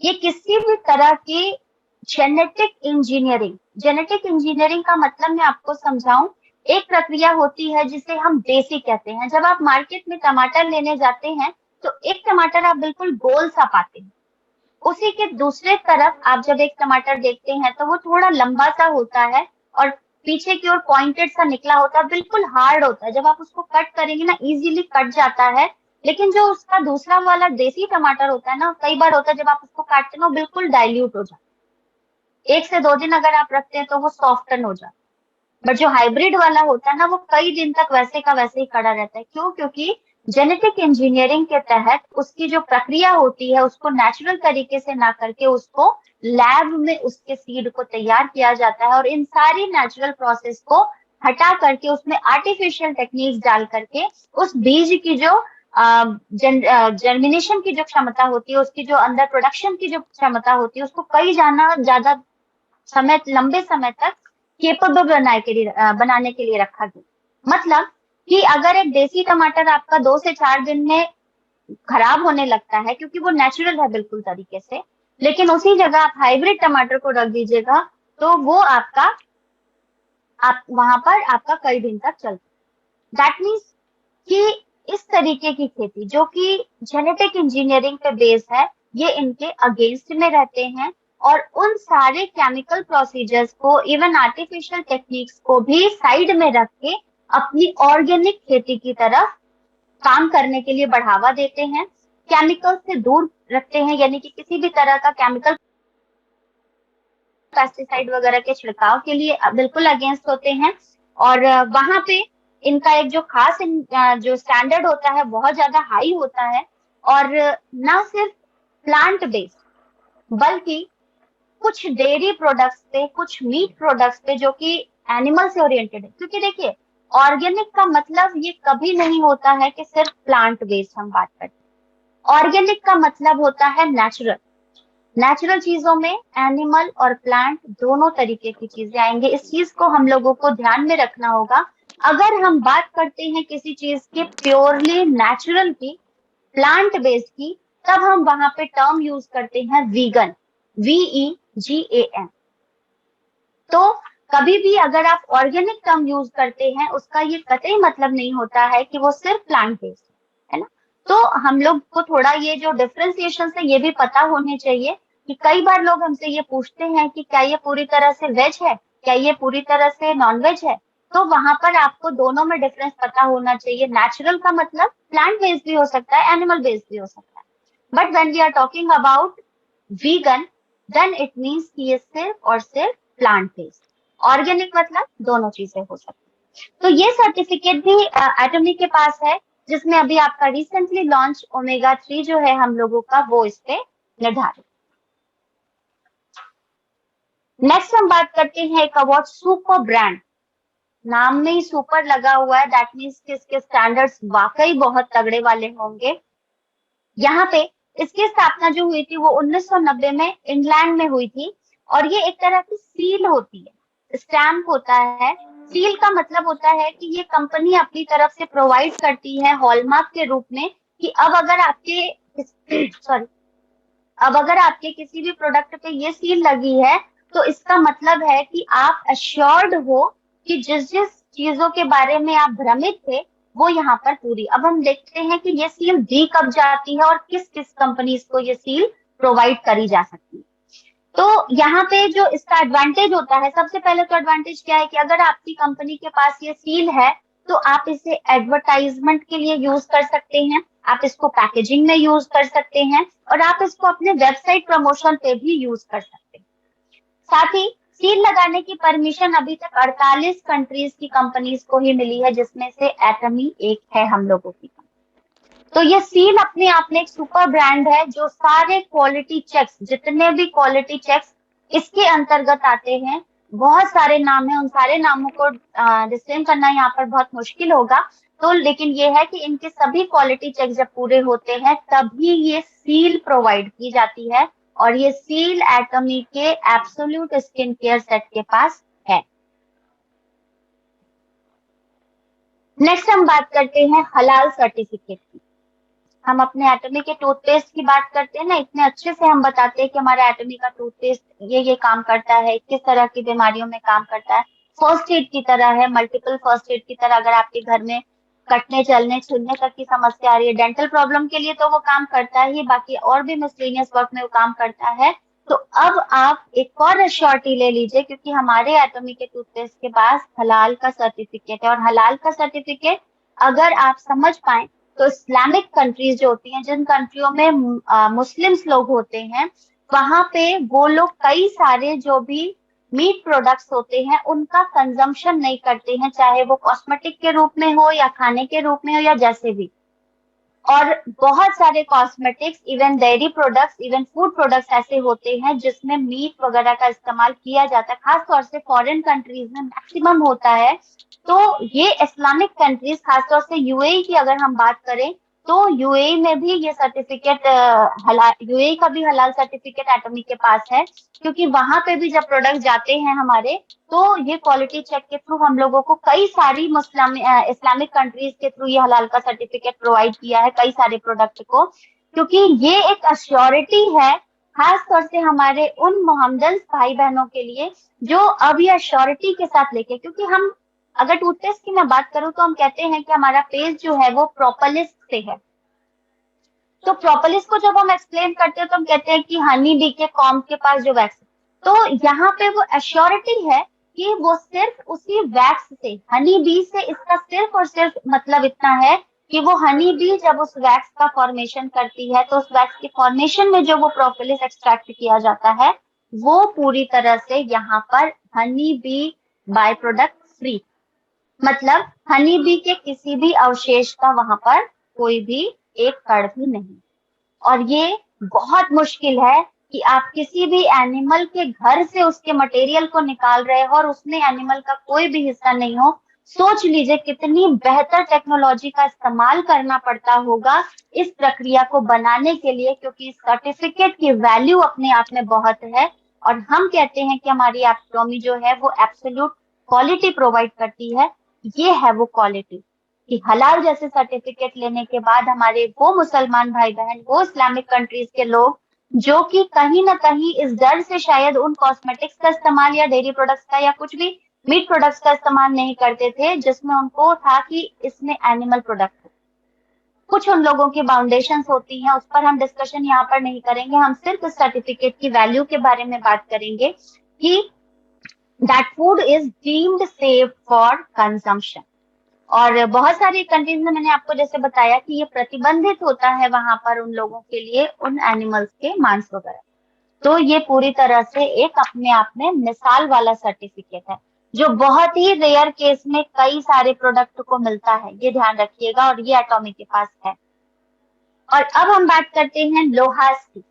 ये किसी भी तरह की जेनेटिक इंजीनियरिंग का मतलब मैं आपको समझाऊं, एक प्रक्रिया होती है जिसे हम देसी कहते हैं। जब आप मार्केट में टमाटर लेने जाते हैं तो एक टमाटर आप बिल्कुल गोल सा पाते हैं, उसी के दूसरे तरफ आप जब एक टमाटर देखते हैं तो वो थोड़ा लंबा सा होता है और पीछे की ओर पॉइंटेड सा निकला होता है, बिल्कुल हार्ड होता है, जब आप उसको कट करेंगे ना इजीली कट जाता है। लेकिन जो उसका दूसरा वाला देसी टमाटर होता है ना, कई बार होता है जब आप उसको काटते हैं ना वो बिल्कुल डाइल्यूट हो जाता है, 1 से 2 दिन अगर आप रखते हैं तो वो सॉफ्टन हो जाता है। बट जो हाइब्रिड वाला होता है ना वो कई दिन तक वैसे का वैसे ही खड़ा रहता है। क्यों? क्योंकि जेनेटिक इंजीनियरिंग के तहत उसकी जो प्रक्रिया होती है उसको नेचुरल तरीके से ना करके उसको लैब में उसके सीड को तैयार किया जाता है, और इन सारी नेचुरल प्रोसेस को हटा करके उसमें आर्टिफिशियल टेक्निक्स डाल करके उस बीज की जो जर्मिनेशन की जो क्षमता होती है, उसकी जो अंदर प्रोडक्शन की जो क्षमता होती है, उसको कई जाना ज्यादा समय, लंबे समय तक केपेबल बनाने के लिए रखा गया। मतलब कि अगर एक देसी टमाटर आपका 2 से 4 दिन में खराब होने लगता है क्योंकि वो नेचुरल है बिल्कुल तरीके से, लेकिन उसी जगह आप हाइब्रिड टमाटर को रख दीजिएगा तो वो आपका, आप वहां पर आपका कई दिन तक चलता। दैट मीन्स कि इस तरीके की खेती जो कि जेनेटिक इंजीनियरिंग पे बेस्ड है, ये इनके अगेंस्ट में रहते हैं, और उन सारे केमिकल प्रोसीजर्स को, इवन आर्टिफिशियल टेक्निक्स को भी साइड में रख के अपनी ऑर्गेनिक खेती की तरफ काम करने के लिए बढ़ावा देते हैं। केमिकल से दूर रखते हैं, यानी कि किसी भी तरह का केमिकल, पेस्टिसाइड वगैरह के छिड़काव के लिए बिल्कुल अगेंस्ट होते हैं। और वहां पे इनका एक जो खास जो स्टैंडर्ड होता है बहुत ज्यादा हाई होता है, और ना सिर्फ प्लांट बेस्ड बल्कि कुछ डेयरी प्रोडक्ट्स पे, कुछ मीट प्रोडक्ट्स पे जो कि एनिमल से ओरिएंटेड है। क्योंकि देखिए ऑर्गेनिक का मतलब ये कभी नहीं होता है कि सिर्फ प्लांट बेस्ड हम बात करते हैं। ऑर्गेनिक का मतलब होता है नेचुरल। नेचुरल चीजों में एनिमल और प्लांट दोनों तरीके की चीजें आएंगे। इस चीज को हम लोगों को ध्यान में रखना होगा। अगर हम बात करते हैं किसी चीज की प्योरली नेचुरल की, प्लांट बेस्ड की, तब हम वहां पे टर्म यूज करते हैं वीगन, VEGAN। तो कभी भी अगर आप ऑर्गेनिक टर्म यूज करते हैं, उसका ये कतई मतलब नहीं होता है कि वो सिर्फ प्लांट बेस्ड है ना। तो हम लोग को थोड़ा ये जो डिफरेंशिएशन है ये भी पता होने चाहिए कि कई बार लोग हमसे ये पूछते हैं कि क्या ये पूरी तरह से वेज है, क्या ये पूरी तरह से नॉन वेज है। तो वहां पर आपको दोनों में डिफरेंस पता होना चाहिए। नेचुरल का मतलब प्लांट बेस्ड भी हो सकता है, एनिमल बेस्ड भी हो सकता है। But when we are talking about vegan, then it means कि ये सिर्फ और सिर्फ प्लांट बेस्ड। ऑर्गेनिक मतलब दोनों चीजें हो सकती हैं। तो ये सर्टिफिकेट भी एटॉमी के पास है, जिसमें अभी आपका रिसेंटली लॉन्च ओमेगा 3 जो है हम लोगों का, वो इस पे निर्धारित। नेक्स्ट हम बात करते हैं एक अवार्ड, सुपर ब्रांड। नाम में ही सुपर लगा हुआ है, दैट मीन्स कि इसके स्टैंडर्ड्स वाकई बहुत तगड़े वाले होंगे। यहाँ पे इसकी स्थापना जो हुई थी वो 1990 में इंग्लैंड में हुई थी। और ये एक तरह की सील होती है, स्टैम्प होता है। सील का मतलब होता है कि ये कंपनी अपनी तरफ से प्रोवाइड करती है हॉलमार्क के रूप में कि अब अगर आपके सॉरी अब अगर आपके किसी भी प्रोडक्ट पे ये सील लगी है, तो इसका मतलब है कि आप अश्योर्ड हो कि जिस जिस चीजों के बारे में आप भ्रमित थे वो यहाँ पर पूरी। अब हम देखते हैं कि ये सील दी कब जाती है और किस किस कंपनीज को ये सील प्रोवाइड करी जा सकती है। तो यहाँ पे जो इसका एडवांटेज होता है, सबसे पहले तो एडवांटेज क्या है कि अगर आपकी कंपनी के पास ये सील है तो आप इसे एडवर्टाइजमेंट के लिए यूज कर सकते हैं, आप इसको पैकेजिंग में यूज कर सकते हैं, और आप इसको अपने वेबसाइट प्रमोशन पे भी यूज कर सकते हैं। साथ ही सील लगाने की परमिशन अभी तक 48 कंट्रीज की कंपनीज को ही मिली है, जिसमें से एटमी एक है हम लोगों की। तो ये सील अपने आप में एक सुपर ब्रांड है जो सारे क्वालिटी चेक्स, जितने भी क्वालिटी चेक्स इसके अंतर्गत आते हैं, बहुत सारे नाम है, उन सारे नामों को डिस्क्लेम करना यहाँ पर बहुत मुश्किल होगा। तो लेकिन ये है कि इनके सभी क्वालिटी चेक जब पूरे होते हैं तभी ये सील प्रोवाइड की जाती है, और ये सील एटमी के एब्सोल्यूट स्किन केयर सेट के पास है। नेक्स्ट हम बात करते हैं हलाल सर्टिफिकेट की। हम अपने एटमी के टूथपेस्ट की बात करते हैं ना, इतने अच्छे से हम बताते हैं कि हमारा एटमी का टूथपेस्ट ये काम करता है, किस तरह की बीमारियों में काम करता है। फर्स्ट एड की तरह है, मल्टीपल फर्स्ट एड की तरह। अगर आपके घर में कटने चलने छूने तक की समस्या आ रही है, डेंटल प्रॉब्लम के लिए तो वो काम करता ही, बाकी और भी मिसलेनियस वर्क में वो काम करता है। तो अब आप एक और एश्योरिटी ले लीजिए, क्योंकि हमारे एटमी के टूथपेस्ट के पास हलाल का सर्टिफिकेट है। और हलाल का सर्टिफिकेट अगर आप समझ पाए तो इस्लामिक कंट्रीज जो होती हैं, जिन कंट्रियों में मुस्लिम्स लोग होते हैं, वहां पे वो लोग कई सारे जो भी मीट प्रोडक्ट्स होते हैं उनका कंजम्पशन नहीं करते हैं, चाहे वो कॉस्मेटिक के रूप में हो या खाने के रूप में हो या जैसे भी। और बहुत सारे cosmetics, even dairy products, even food products ऐसे होते हैं जिसमें मीट वगैरह का इस्तेमाल किया जाता है, खास तौर से फॉरेन कंट्रीज में मैक्सिमम होता है। तो ये इस्लामिक कंट्रीज, खासतौर से यूएई की अगर हम बात करें, तो यूएई में भी ये सर्टिफिकेट यूएई का भी हलाल सर्टिफिकेट एटमी के पास है, क्योंकि वहां पे भी जब प्रोडक्ट जाते हैं हमारे, तो ये क्वालिटी चेक के थ्रू हम लोगों को कई सारी इस्लामिक कंट्रीज के थ्रू ये हलाल का सर्टिफिकेट प्रोवाइड किया है कई सारे प्रोडक्ट को, क्योंकि ये एक अश्योरिटी है खास तौर से हमारे उन मोहम्मदन भाई बहनों के लिए जो अब ये अश्योरिटी के साथ लेके, क्योंकि हम अगर टूथपेस्ट की मैं बात करूं तो हम कहते हैं कि हमारा पेस्ट जो है वो प्रोपोलिस से है। तो प्रोपोलिस को जब हम एक्सप्लेन करते हैं तो हम कहते हैं कि हनी बी के कॉम्ब के पास जो वैक्स, तो यहाँ पे वो एश्योरिटी है कि वो सिर्फ उसी वैक्स से, हनी बी से, इसका सिर्फ और सिर्फ मतलब इतना है कि वो हनी बी जब उस वैक्स का फॉर्मेशन करती है तो उस वैक्स के फॉर्मेशन में जो वो प्रोपोलिस एक्सट्रैक्ट किया जाता है वो पूरी तरह से यहाँ पर honey bee by product free, मतलब हनी बी के किसी भी अवशेष का वहां पर कोई भी एक कण भी नहीं। और ये बहुत मुश्किल है कि आप किसी भी एनिमल के घर से उसके मटेरियल को निकाल रहे हो और उसमें एनिमल का कोई भी हिस्सा नहीं हो, सोच लीजिए कितनी बेहतर टेक्नोलॉजी का इस्तेमाल करना पड़ता होगा इस प्रक्रिया को बनाने के लिए, क्योंकि सर्टिफिकेट की वैल्यू अपने आप में बहुत है। और हम कहते हैं कि हमारी एप्टोमी जो है वो एब्सोल्यूट क्वालिटी प्रोवाइड करती है। ये है वो क्वालिटी कि हलाल जैसे सर्टिफिकेट लेने के बाद हमारे वो मुसलमान भाई बहन, वो इस्लामिक कंट्रीज के लोग जो कि कहीं ना कहीं इस डर से शायद उन कॉस्मेटिक्स का इस्तेमाल या डेयरी प्रोडक्ट्स का या कुछ भी मीट प्रोडक्ट्स का इस्तेमाल नहीं करते थे, जिसमें उनको था कि इसमें एनिमल प्रोडक्ट है। कुछ उन लोगों की बाउंडेशंस होती हैं, उस पर हम डिस्कशन यहाँ पर नहीं करेंगे। हम सिर्फ इस सर्टिफिकेट की वैल्यू के बारे में बात करेंगे कि that food is deemed safe for consumption. और बहुत सारी कंट्रीज में मैंने आपको जैसे बताया कि ये प्रतिबंधित होता है वहां पर उन लोगों के लिए, उन एनिमल्स के मांस वगैरह। तो ये पूरी तरह से एक अपने आप में मिसाल वाला सर्टिफिकेट है, जो बहुत ही रेयर केस में कई सारे प्रोडक्ट को मिलता है, ये ध्यान रखिएगा, और ये एटॉमिक के पास है। और अब हम बात करते हैं लोहास की,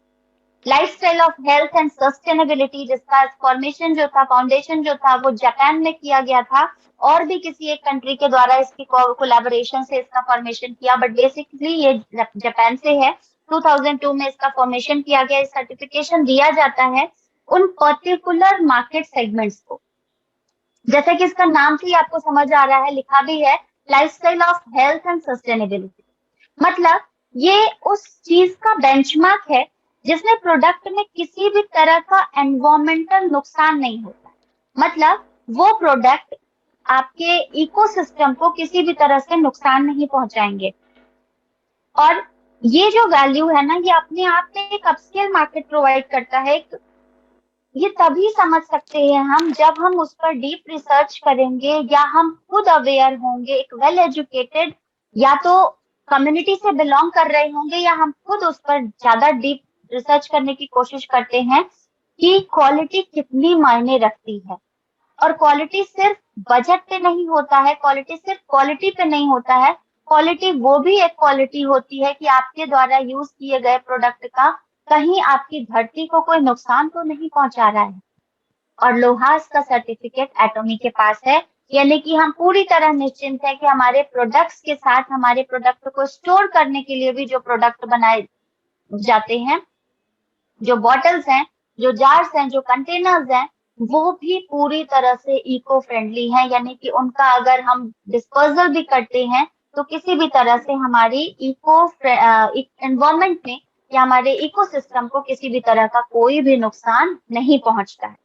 lifestyle of health and sustainability, जिसका फॉर्मेशन जो था, फाउंडेशन जो था, वो जापान में किया गया था। और भी किसी एक कंट्री के द्वारा इसकी कोलैबोरेशन से इसका फॉर्मेशन किया, बट बेसिकली ये जापान से है। 2002 में इसका फॉर्मेशन किया गया। सर्टिफिकेशन दिया जाता है उन पर्टिकुलर मार्केट सेगमेंट्स को, जैसे कि इसका नाम से ही आपको समझ आ रहा है, लिखा भी है lifestyle of health and sustainability. मतलब ये उस चीज का बेंचमार्क है जिसमें प्रोडक्ट में किसी भी तरह का एनवायरमेंटल नुकसान नहीं होता। मतलब वो प्रोडक्ट आपके इकोसिस्टम को किसी भी तरह से नुकसान नहीं पहुंचाएंगे। और ये जो वैल्यू है ना, ये अपने आप में एक अपस्केल मार्केट प्रोवाइड करता है। ये तभी समझ सकते हैं हम जब हम उस पर डीप रिसर्च करेंगे, या हम खुद अवेयर होंगे, एक वेल एजुकेटेड या तो कम्युनिटी से बिलोंग कर रहे होंगे, या हम खुद उस पर ज्यादा डीप रिसर्च करने की कोशिश करते हैं कि क्वालिटी कितनी मायने रखती है। और क्वालिटी सिर्फ बजट पे नहीं होता है, क्वालिटी सिर्फ क्वालिटी पे नहीं होता है। क्वालिटी वो भी एक क्वालिटी होती है कि आपके द्वारा यूज किए गए प्रोडक्ट का कहीं आपकी धरती को कोई नुकसान तो नहीं पहुंचा रहा है। और लोहास का सर्टिफिकेट एटॉमी के पास है, यानी कि हम पूरी तरह निश्चिंत है कि हमारे प्रोडक्ट्स के साथ हमारे प्रोडक्ट को स्टोर करने के लिए भी जो प्रोडक्ट बनाए जाते हैं, जो बॉटल्स हैं, जो जार्स हैं, जो कंटेनर्स हैं, वो भी पूरी तरह से इको फ्रेंडली हैं। यानी कि उनका अगर हम डिस्पोजल भी करते हैं तो किसी भी तरह से हमारी इको एनवायरमेंट में या हमारे इकोसिस्टम को किसी भी तरह का कोई भी नुकसान नहीं पहुंचता है।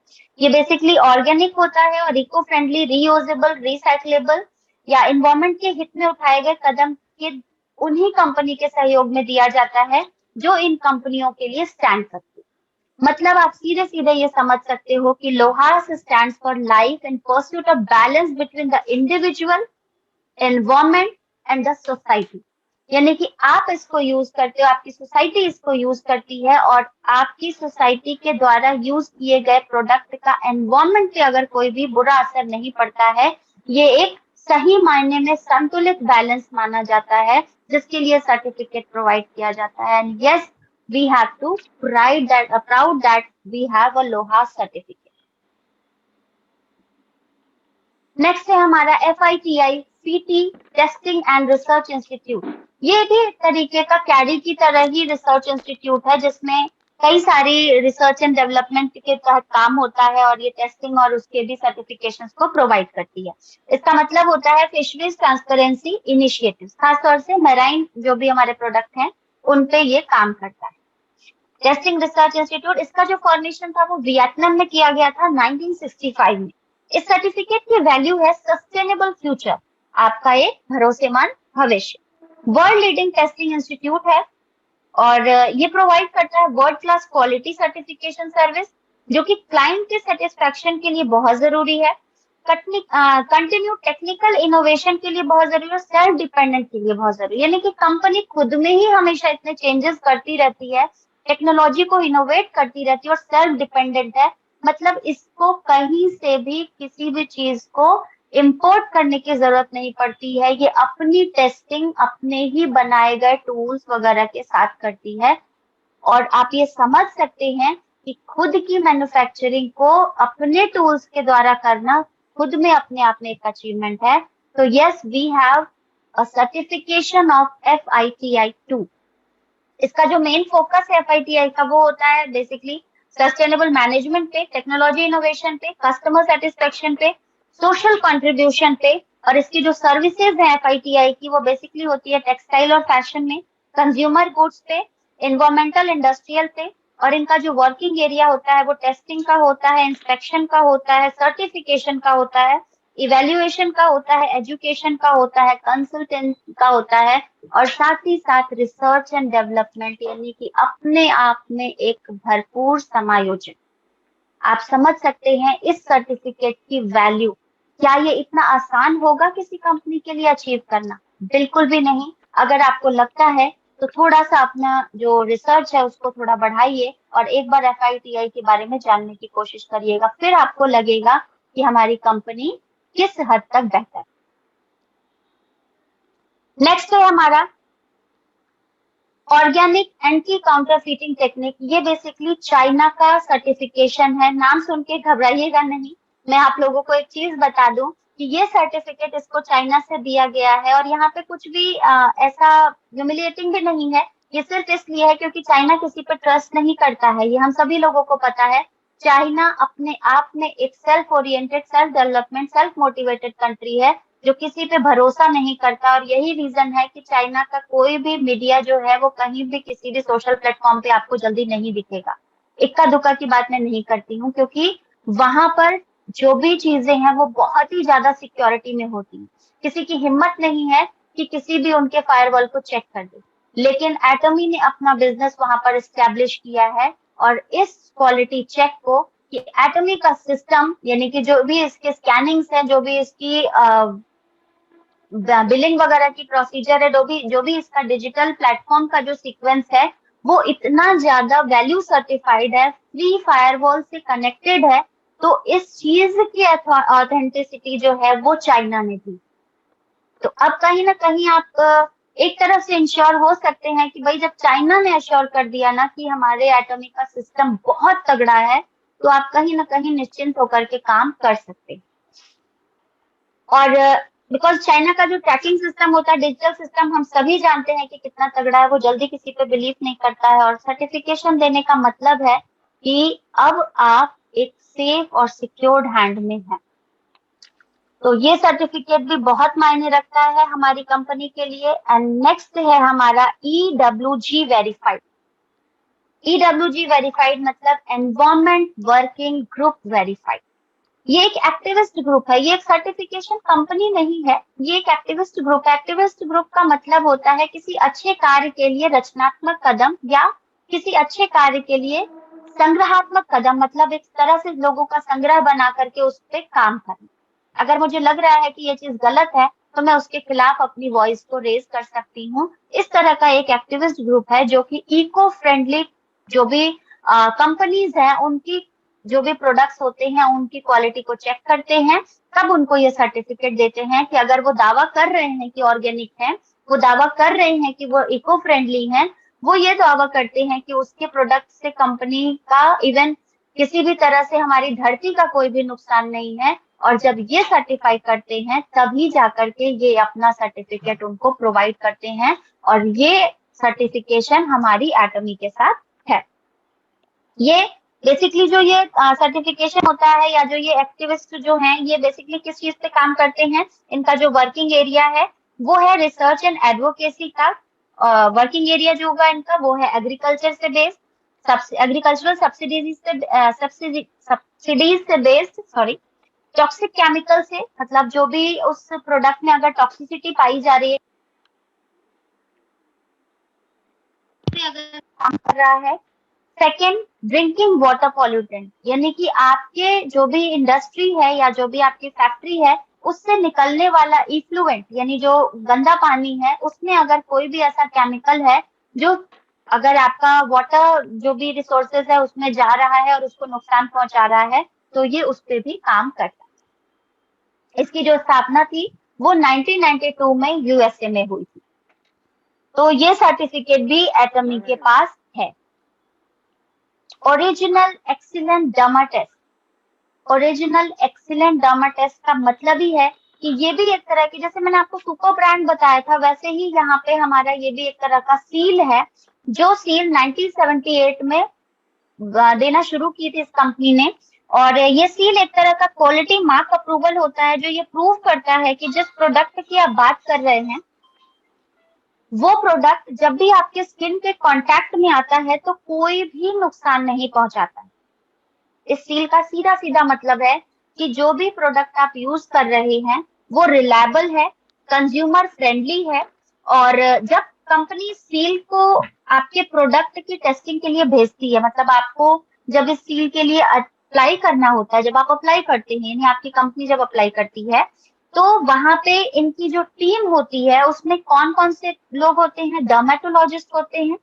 ये बेसिकली ऑर्गेनिक होता है और इको फ्रेंडली, रीयूजेबल, रिसाइक्लेबल या एनवायरमेंट के हित में उठाए गए कदम के उन्हीं कंपनी के सहयोग में दिया जाता है जो इन कंपनियों के लिए स्टैंड करती है। मतलब आप सीधे सीधे ये समझ सकते हो कि LOHAS stands for life and pursuit of balance between the individual, environment and the society. यानी कि आप इसको यूज करते हो, आपकी सोसाइटी इसको यूज करती है, और आपकी सोसाइटी के द्वारा यूज किए गए प्रोडक्ट का एनवायरमेंट पे अगर कोई भी बुरा असर नहीं पड़ता है, ये एक सही मायने में संतुलित बैलेंस माना जाता है, जिसके लिए सर्टिफिकेट प्रोवाइड किया जाता है। And yes, we have to proud that we have a LOHAS certificate. Next है हमारा FITI, FITI testing and research institute. ये भी एक तरीके का कैडी की तरह ही रिसर्च इंस्टीट्यूट है, जिसमें कई सारी रिसर्च एंड डेवलपमेंट के तहत काम होता है, और ये टेस्टिंग और उसके भी सर्टिफिकेशंस को प्रोवाइड करती है। इसका मतलब होता है फिशरीज ट्रांसपेरेंसी इनिशिएटिव्स, खासतौर से मैराइन जो भी हमारे प्रोडक्ट हैं उन पे ये काम करता है। टेस्टिंग रिसर्च इंस्टीट्यूट, इसका जो फॉर्मेशन था वो वियतनाम में किया गया था 1965 में। इस सर्टिफिकेट की वैल्यू है सस्टेनेबल फ्यूचर, आपका एक भरोसेमंद भविष्य। वर्ल्ड लीडिंग टेस्टिंग इंस्टीट्यूट है, और ये प्रोवाइड करता है world class quality certification service, जो कि क्लाइंट के सेटिस्फेक्शन के लिए बहुत जरूरी है, कंटिन्यू टेक्निकल इनोवेशन के लिए बहुत जरूरी है, सेल्फ डिपेंडेंट के लिए बहुत जरूरी है। यानी कि कंपनी खुद में ही हमेशा इतने चेंजेस करती रहती है, टेक्नोलॉजी को इनोवेट करती रहती है, और सेल्फ डिपेंडेंट है। मतलब इसको कहीं से भी किसी भी चीज को इंपोर्ट करने की जरूरत नहीं पड़ती है। ये अपनी टेस्टिंग अपने ही बनाए गए टूल्स वगैरह के साथ करती है। और आप ये समझ सकते हैं कि खुद की मैन्युफैक्चरिंग को अपने टूल्स के द्वारा करना खुद में अपने आप में एक अचीवमेंट है। तो yes, we have a certification of FITI-2। इसका जो मेन फोकस है FITI का, वो होता है बेसिकली सस्टेनेबल मैनेजमेंट पे, टेक्नोलॉजी इनोवेशन पे, कस्टमर सेटिस्फेक्शन पे, सोशल कंट्रीब्यूशन पे। और इसकी जो सर्विसेज है FITI की, वो बेसिकली होती है टेक्सटाइल और फैशन में, कंज्यूमर गुड्स पे, इन्वायरमेंटल इंडस्ट्रियल पे। और इनका जो वर्किंग एरिया होता है वो टेस्टिंग का होता है, इंस्पेक्शन का होता है, सर्टिफिकेशन का होता है, इवेल्युएशन का होता है, एजुकेशन का होता है, कंसल्टेंट का होता है, और साथ ही साथ रिसर्च एंड डेवलपमेंट, यानी कि अपने आप में एक भरपूर समायोजन। आप समझ सकते हैं इस सर्टिफिकेट की वैल्यू। क्या ये इतना आसान होगा किसी कंपनी के लिए अचीव करना? बिल्कुल भी नहीं। अगर आपको लगता है तो थोड़ा सा अपना जो रिसर्च है उसको थोड़ा बढ़ाइए और एक बार FITI के बारे में जानने की कोशिश करिएगा, फिर आपको लगेगा कि हमारी कंपनी किस हद तक बेहतर। नेक्स्ट है हमारा ऑर्गेनिक एंटी काउंटरफीटिंग टेक्निक। ये बेसिकली चाइना का सर्टिफिकेशन है। नाम सुन के घबराइएगा नहीं। मैं आप लोगों को एक चीज बता दूं कि ये सर्टिफिकेट इसको चाइना से दिया गया है, और यहाँ पे कुछ भी ऐसा ह्यूमिलिएटिंग भी नहीं है। ये सिर्फ इसलिए है क्योंकि चाइना किसी पर ट्रस्ट नहीं करता है, ये हम सभी लोगों को पता है। चाइना अपने आप में एक self oriented, self development, self motivated country है जो किसी पे भरोसा नहीं करता। और यही रीजन है कि चाइना का कोई भी मीडिया जो है वो कहीं भी किसी भी सोशल प्लेटफॉर्म पे आपको जल्दी नहीं दिखेगा। इक्का दुक्का की बात मैं नहीं करती हूँ, क्योंकि वहां पर जो भी चीजें हैं वो बहुत ही ज्यादा सिक्योरिटी में होती हैं। किसी की हिम्मत नहीं है कि किसी भी उनके फायरवॉल को चेक कर दे। लेकिन एटमी ने अपना बिजनेस वहां पर एस्टेब्लिश किया है, और इस क्वालिटी चेक को, कि एटमी का सिस्टम, यानी कि जो भी इसके स्कैनिंग्स है, जो भी इसकी बिलिंग वगैरह की प्रोसीजर है, जो भी इसका डिजिटल प्लेटफॉर्म का जो सीक्वेंस है, वो इतना ज्यादा वैल्यू सर्टिफाइड है, फ्री फायरवॉल से कनेक्टेड है। तो इस चीज की ऑथेंटिसिटी जो है वो चाइना ने दी। तो अब कहीं ना कहीं आप एक तरफ से इंश्योर हो सकते हैं कि भाई, जब चाइना ने अश्योर कर दिया ना कि हमारे एटॉमिक का सिस्टम बहुत तगड़ा है, तो आप कहीं ना कहीं निश्चिंत होकर के काम कर सकते हैं। और बिकॉज चाइना का जो ट्रैकिंग सिस्टम होता है, डिजिटल सिस्टम, हम सभी जानते हैं कि कितना तगड़ा है। वो जल्दी किसी पे बिलीव नहीं करता है। और सर्टिफिकेशन देने का मतलब है कि अब आप एक सेफ और सिक्योर्ड हैंड में हैं। तो ये सर्टिफिकेट भी बहुत मायने रखता है हमारी कंपनी के लिए। एंड नेक्स्ट है हमारा EWG वेरीफाइड। EWG वेरीफाइड मतलब एनवायरमेंट वर्किंग ग्रुप वेरीफाइड। ये एक एक्टिविस्ट ग्रुप है, ये एक सर्टिफिकेशन कंपनी नहीं है, ये एक एक्टिविस्ट ग्रुप है। एक्टिविस्ट ग्रुप का मतलब होता है किसी अच्छे कार्य के लिए रचनात्मक कदम, या किसी अच्छे कार्य के लिए संग्रहात्मक कदम, मतलब एक तरह से लोगों का संग्रह बना करके उस पर काम करना। अगर मुझे लग रहा है कि ये चीज गलत है, तो मैं उसके खिलाफ अपनी वॉइस को रेज कर सकती हूँ। इस तरह का एक एक्टिविस्ट ग्रुप है जो कि इको फ्रेंडली जो भी कंपनीज हैं, उनकी जो भी प्रोडक्ट्स होते हैं उनकी क्वालिटी को चेक करते हैं। तब उनको ये सर्टिफिकेट देते हैं कि अगर वो दावा कर रहे हैं कि ऑर्गेनिक है, वो दावा कर रहे हैं कि वो इको फ्रेंडली है, वो ये दावा करते हैं कि उसके प्रोडक्ट से कंपनी का इवन किसी भी तरह से हमारी धरती का कोई भी नुकसान नहीं है। और जब ये सर्टिफाई करते हैं तभी जाकर के ये अपना सर्टिफिकेट उनको प्रोवाइड करते हैं। और ये सर्टिफिकेशन हमारी एटमी के साथ है। ये बेसिकली जो ये सर्टिफिकेशन होता है, या जो ये एक्टिविस्ट जो हैं, ये बेसिकली किस चीज पे काम करते हैं, इनका जो वर्किंग एरिया है वो है रिसर्च एंड एडवोकेसी का। वर्किंग एरिया जो होगा इनका वो है एग्रीकल्चर से बेस्ड, एग्रीकल्चरल सब्सिडीज से बेस्ड, सॉरी, टॉक्सिक केमिकल से, मतलब जो भी उस प्रोडक्ट में अगर टॉक्सिसिटी पाई जा रही है, अगर काम कर रहा है। सेकेंड, ड्रिंकिंग वाटर पॉल्यूटेंट, यानी कि आपके जो भी इंडस्ट्री है या जो भी आपकी फैक्ट्री है, उससे निकलने वाला इफ्लुएंट, यानी जो गंदा पानी है, उसमें अगर कोई भी ऐसा केमिकल है जो अगर आपका वाटर जो भी रिसोर्सेज है उसमें जा रहा है और उसको नुकसान पहुंचा रहा है, तो ये उस पर भी काम करता है। इसकी जो स्थापना थी वो 1992 में USA में हुई थी। तो ये सर्टिफिकेट भी एटमी के पास है। Original excellent derma test. Original excellent derma test का मतलब ही है कि ये भी एक तरह की, जैसे मैंने आपको सुपर ब्रांड बताया था, वैसे ही यहाँ पे हमारा ये भी एक तरह का सील है, जो सील 1978 में देना शुरू की थी इस कंपनी ने। और ये सील एक तरह का क्वालिटी मार्क अप्रूवल होता है, जो ये प्रूव करता है कि जिस प्रोडक्ट की आप बात कर रहे हैं, वो प्रोडक्ट जब भी आपके स्किन के कांटेक्ट में आता है तो कोई भी नुकसान नहीं पहुंचाता है। इस सील का सीधा सीधा मतलब है कि जो भी प्रोडक्ट आप यूज कर रहे हैं वो रिलायबल है, कंज्यूमर फ्रेंडली है। और जब कंपनी सील को आपके प्रोडक्ट की टेस्टिंग के लिए भेजती है, मतलब आपको जब इस सील के लिए अप्लाई करना होता है, जब आप अप्लाई करते हैं, यानी आपकी कंपनी जब अप्लाई करती है, तो वहां पे इनकी जो टीम होती है उसमें कौन कौन से लोग होते हैं? डर्मेटोलॉजिस्ट होते हैं,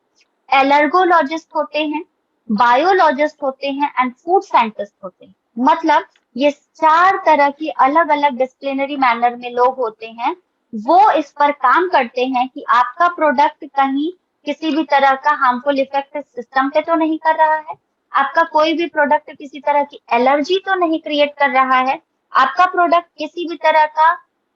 एलर्गोलॉजिस्ट होते हैं, बायोलॉजिस्ट होते हैं एंड फूड साइंटिस्ट होते हैं। मतलब ये 4 तरह की अलग अलग डिसिप्लिनरी मैनर में लोग होते हैं, वो इस पर काम करते हैं कि आपका प्रोडक्ट कहीं किसी भी तरह का हार्मफुल इफेक्ट सिस्टम पे तो नहीं कर रहा है, आपका कोई भी प्रोडक्ट किसी तरह की एलर्जी तो नहीं क्रिएट कर रहा है, आपका प्रोडक्ट किसी भी तरह का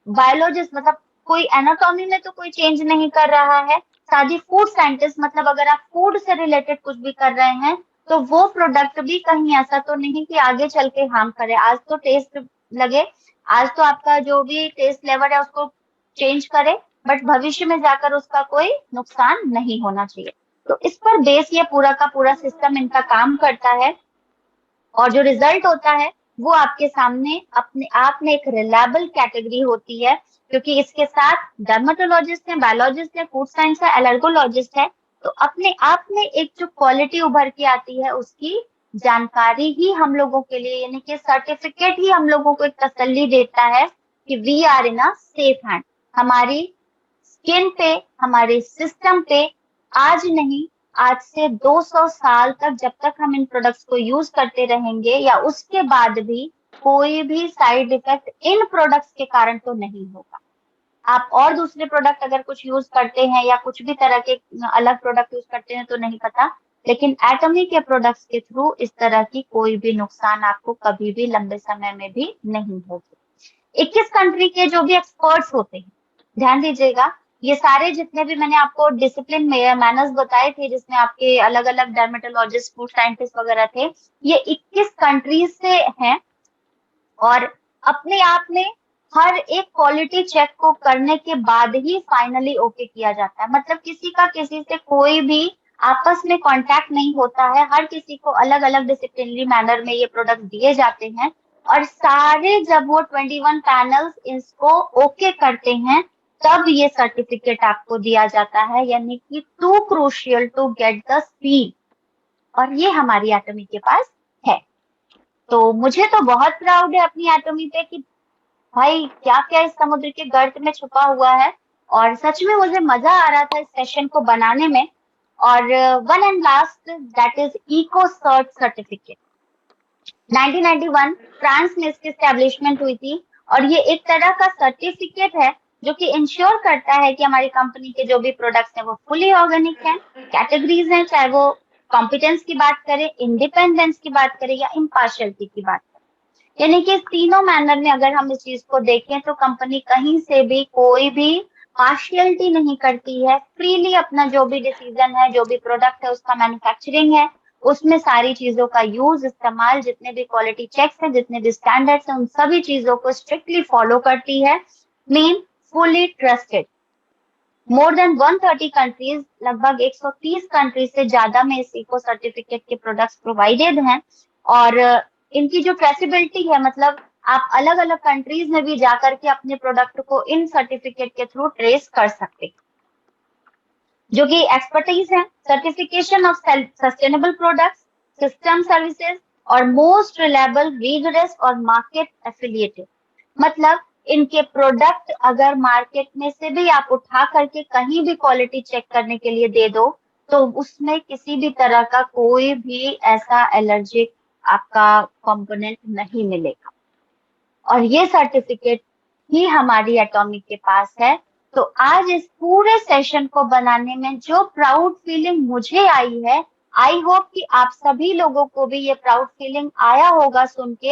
बायोलॉजिस्ट मतलब कोई एनाटॉमी में तो कोई चेंज नहीं कर रहा है। साथ ही फूड साइंटिस्ट मतलब अगर आप फूड से रिलेटेड कुछ भी कर रहे हैं तो वो प्रोडक्ट भी कहीं ऐसा तो नहीं कि आगे चल के हार्म करे। आज तो टेस्ट लगे, आज तो आपका जो भी टेस्ट लेवल है उसको चेंज करे, बट भविष्य में जाकर उसका कोई नुकसान नहीं होना चाहिए। तो इस पर बेस ये पूरा का पूरा सिस्टम इनका काम करता है, और जो रिजल्ट होता है वो आपके सामने अपने आप में एक रिलायबल कैटेगरी होती है, क्योंकि इसके साथ डर्मेटोलॉजिस्ट है, बायोलॉजिस्ट है, फूड साइंस है, एलर्गोलॉजिस्ट है। तो अपने आप में एक जो क्वालिटी उभर के आती है उसकी जानकारी ही हम लोगों के लिए, यानी कि सर्टिफिकेट ही हम लोगों को एक तसल्ली देता है कि we are in a safe hand. हमारी स्किन पे, हमारे सिस्टम पे आज नहीं, आज से 200 साल तक जब तक हम इन प्रोडक्ट्स को यूज करते रहेंगे या उसके बाद भी कोई भी साइड इफेक्ट इन प्रोडक्ट्स के कारण तो नहीं होगा। आप और दूसरे प्रोडक्ट अगर कुछ यूज करते हैं या कुछ भी तरह के अलग प्रोडक्ट यूज करते हैं तो नहीं पता, लेकिन एटॉमी के प्रोडक्ट्स के थ्रू इस तरह की कोई भी नुकसान आपको कभी भी लंबे समय में भी नहीं होगी। 21 कंट्री के जो भी एक्सपर्ट्स होते हैं, ध्यान दीजिएगा, ये सारे जितने भी मैंने आपको डिसिप्लिन में मैनर्स बताए थे जिसमें आपके अलग अलग डर्मेटोलॉजिस्ट, फूड साइंटिस्ट वगैरह थे, ये 21 कंट्रीज से हैं। और अपने आप में हर एक क्वालिटी चेक को करने के बाद ही फाइनली ओके किया जाता है। मतलब किसी का किसी से कोई भी आपस में कांटेक्ट नहीं होता है, हर किसी को अलग अलग डिसिप्लिनरी मैनर में ये प्रोडक्ट दिए जाते हैं, और सारे जब वो 21 पैनल्स इसको ओके करते हैं तब ये सर्टिफिकेट आपको दिया जाता है, यानी कि to crucial to get the speed. और ये हमारी एटॉमी के पास है। तो मुझे तो बहुत प्राउड है अपनी एटॉमी पे कि भाई क्या क्या इस समुद्र के गर्त में छुपा हुआ है। और सच में मुझे मजा आ रहा था इस सेशन को बनाने में। और one and last, that is eco cert certificate. 1991 France में इसकी स्टैब्लिशमेंट हुई थी, और ये एक तरह का सर्टिफिकेट है जो कि इंश्योर करता है कि हमारी कंपनी के जो भी प्रोडक्ट्स हैं वो फुली ऑर्गेनिक हैं, कैटेगरीज हैं, चाहे वो कॉम्पिटेंस की बात करें, इंडिपेंडेंस की बात करें या इम्पार्शियलिटी की बात करें। यानी कि इस तीनों मैनर में अगर हम इस चीज को देखें तो कंपनी कहीं से भी कोई भी पार्शियलिटी नहीं करती है, फ्रीली अपना जो भी डिसीजन है, जो भी प्रोडक्ट है उसका मैन्युफैक्चरिंग है, उसमें सारी चीजों का यूज, इस्तेमाल, जितने भी क्वालिटी चेक्स हैं, जितने भी स्टैंडर्ड्स हैं, उन सभी चीजों को स्ट्रिक्टली फॉलो करती है। Mean fully trusted. More than 130 countries, लगभग 130 कंट्रीज से ज्यादा में इस इको सर्टिफिकेट के प्रोडक्ट्स प्रोवाइडेड हैं। और इनकी जो ट्रेसेबिलिटी है, मतलब आप अलग अलग कंट्रीज में भी जाकर के अपने प्रोडक्ट को इन सर्टिफिकेट के थ्रू ट्रेस कर सकते हैं। जो कि एक्सपर्टीज है, certification of sustainable products, system services, और मोस्ट रिलायबल, रिगरस और मार्केट एफिलिएटेड। मतलब इनके प्रोडक्ट अगर मार्केट में से भी आप उठा करके कहीं भी क्वालिटी चेक करने के लिए दे दो तो उसमें किसी भी तरह का कोई भी ऐसा एलर्जिक आपका कंपोनेंट नहीं मिलेगा। और ये सर्टिफिकेट ही हमारी एटॉमिक के पास है। तो आज इस पूरे सेशन को बनाने में जो प्राउड फीलिंग मुझे आई है, आई होप कि आप सभी लोगों को भी ये प्राउड फीलिंग आया होगा सुन के।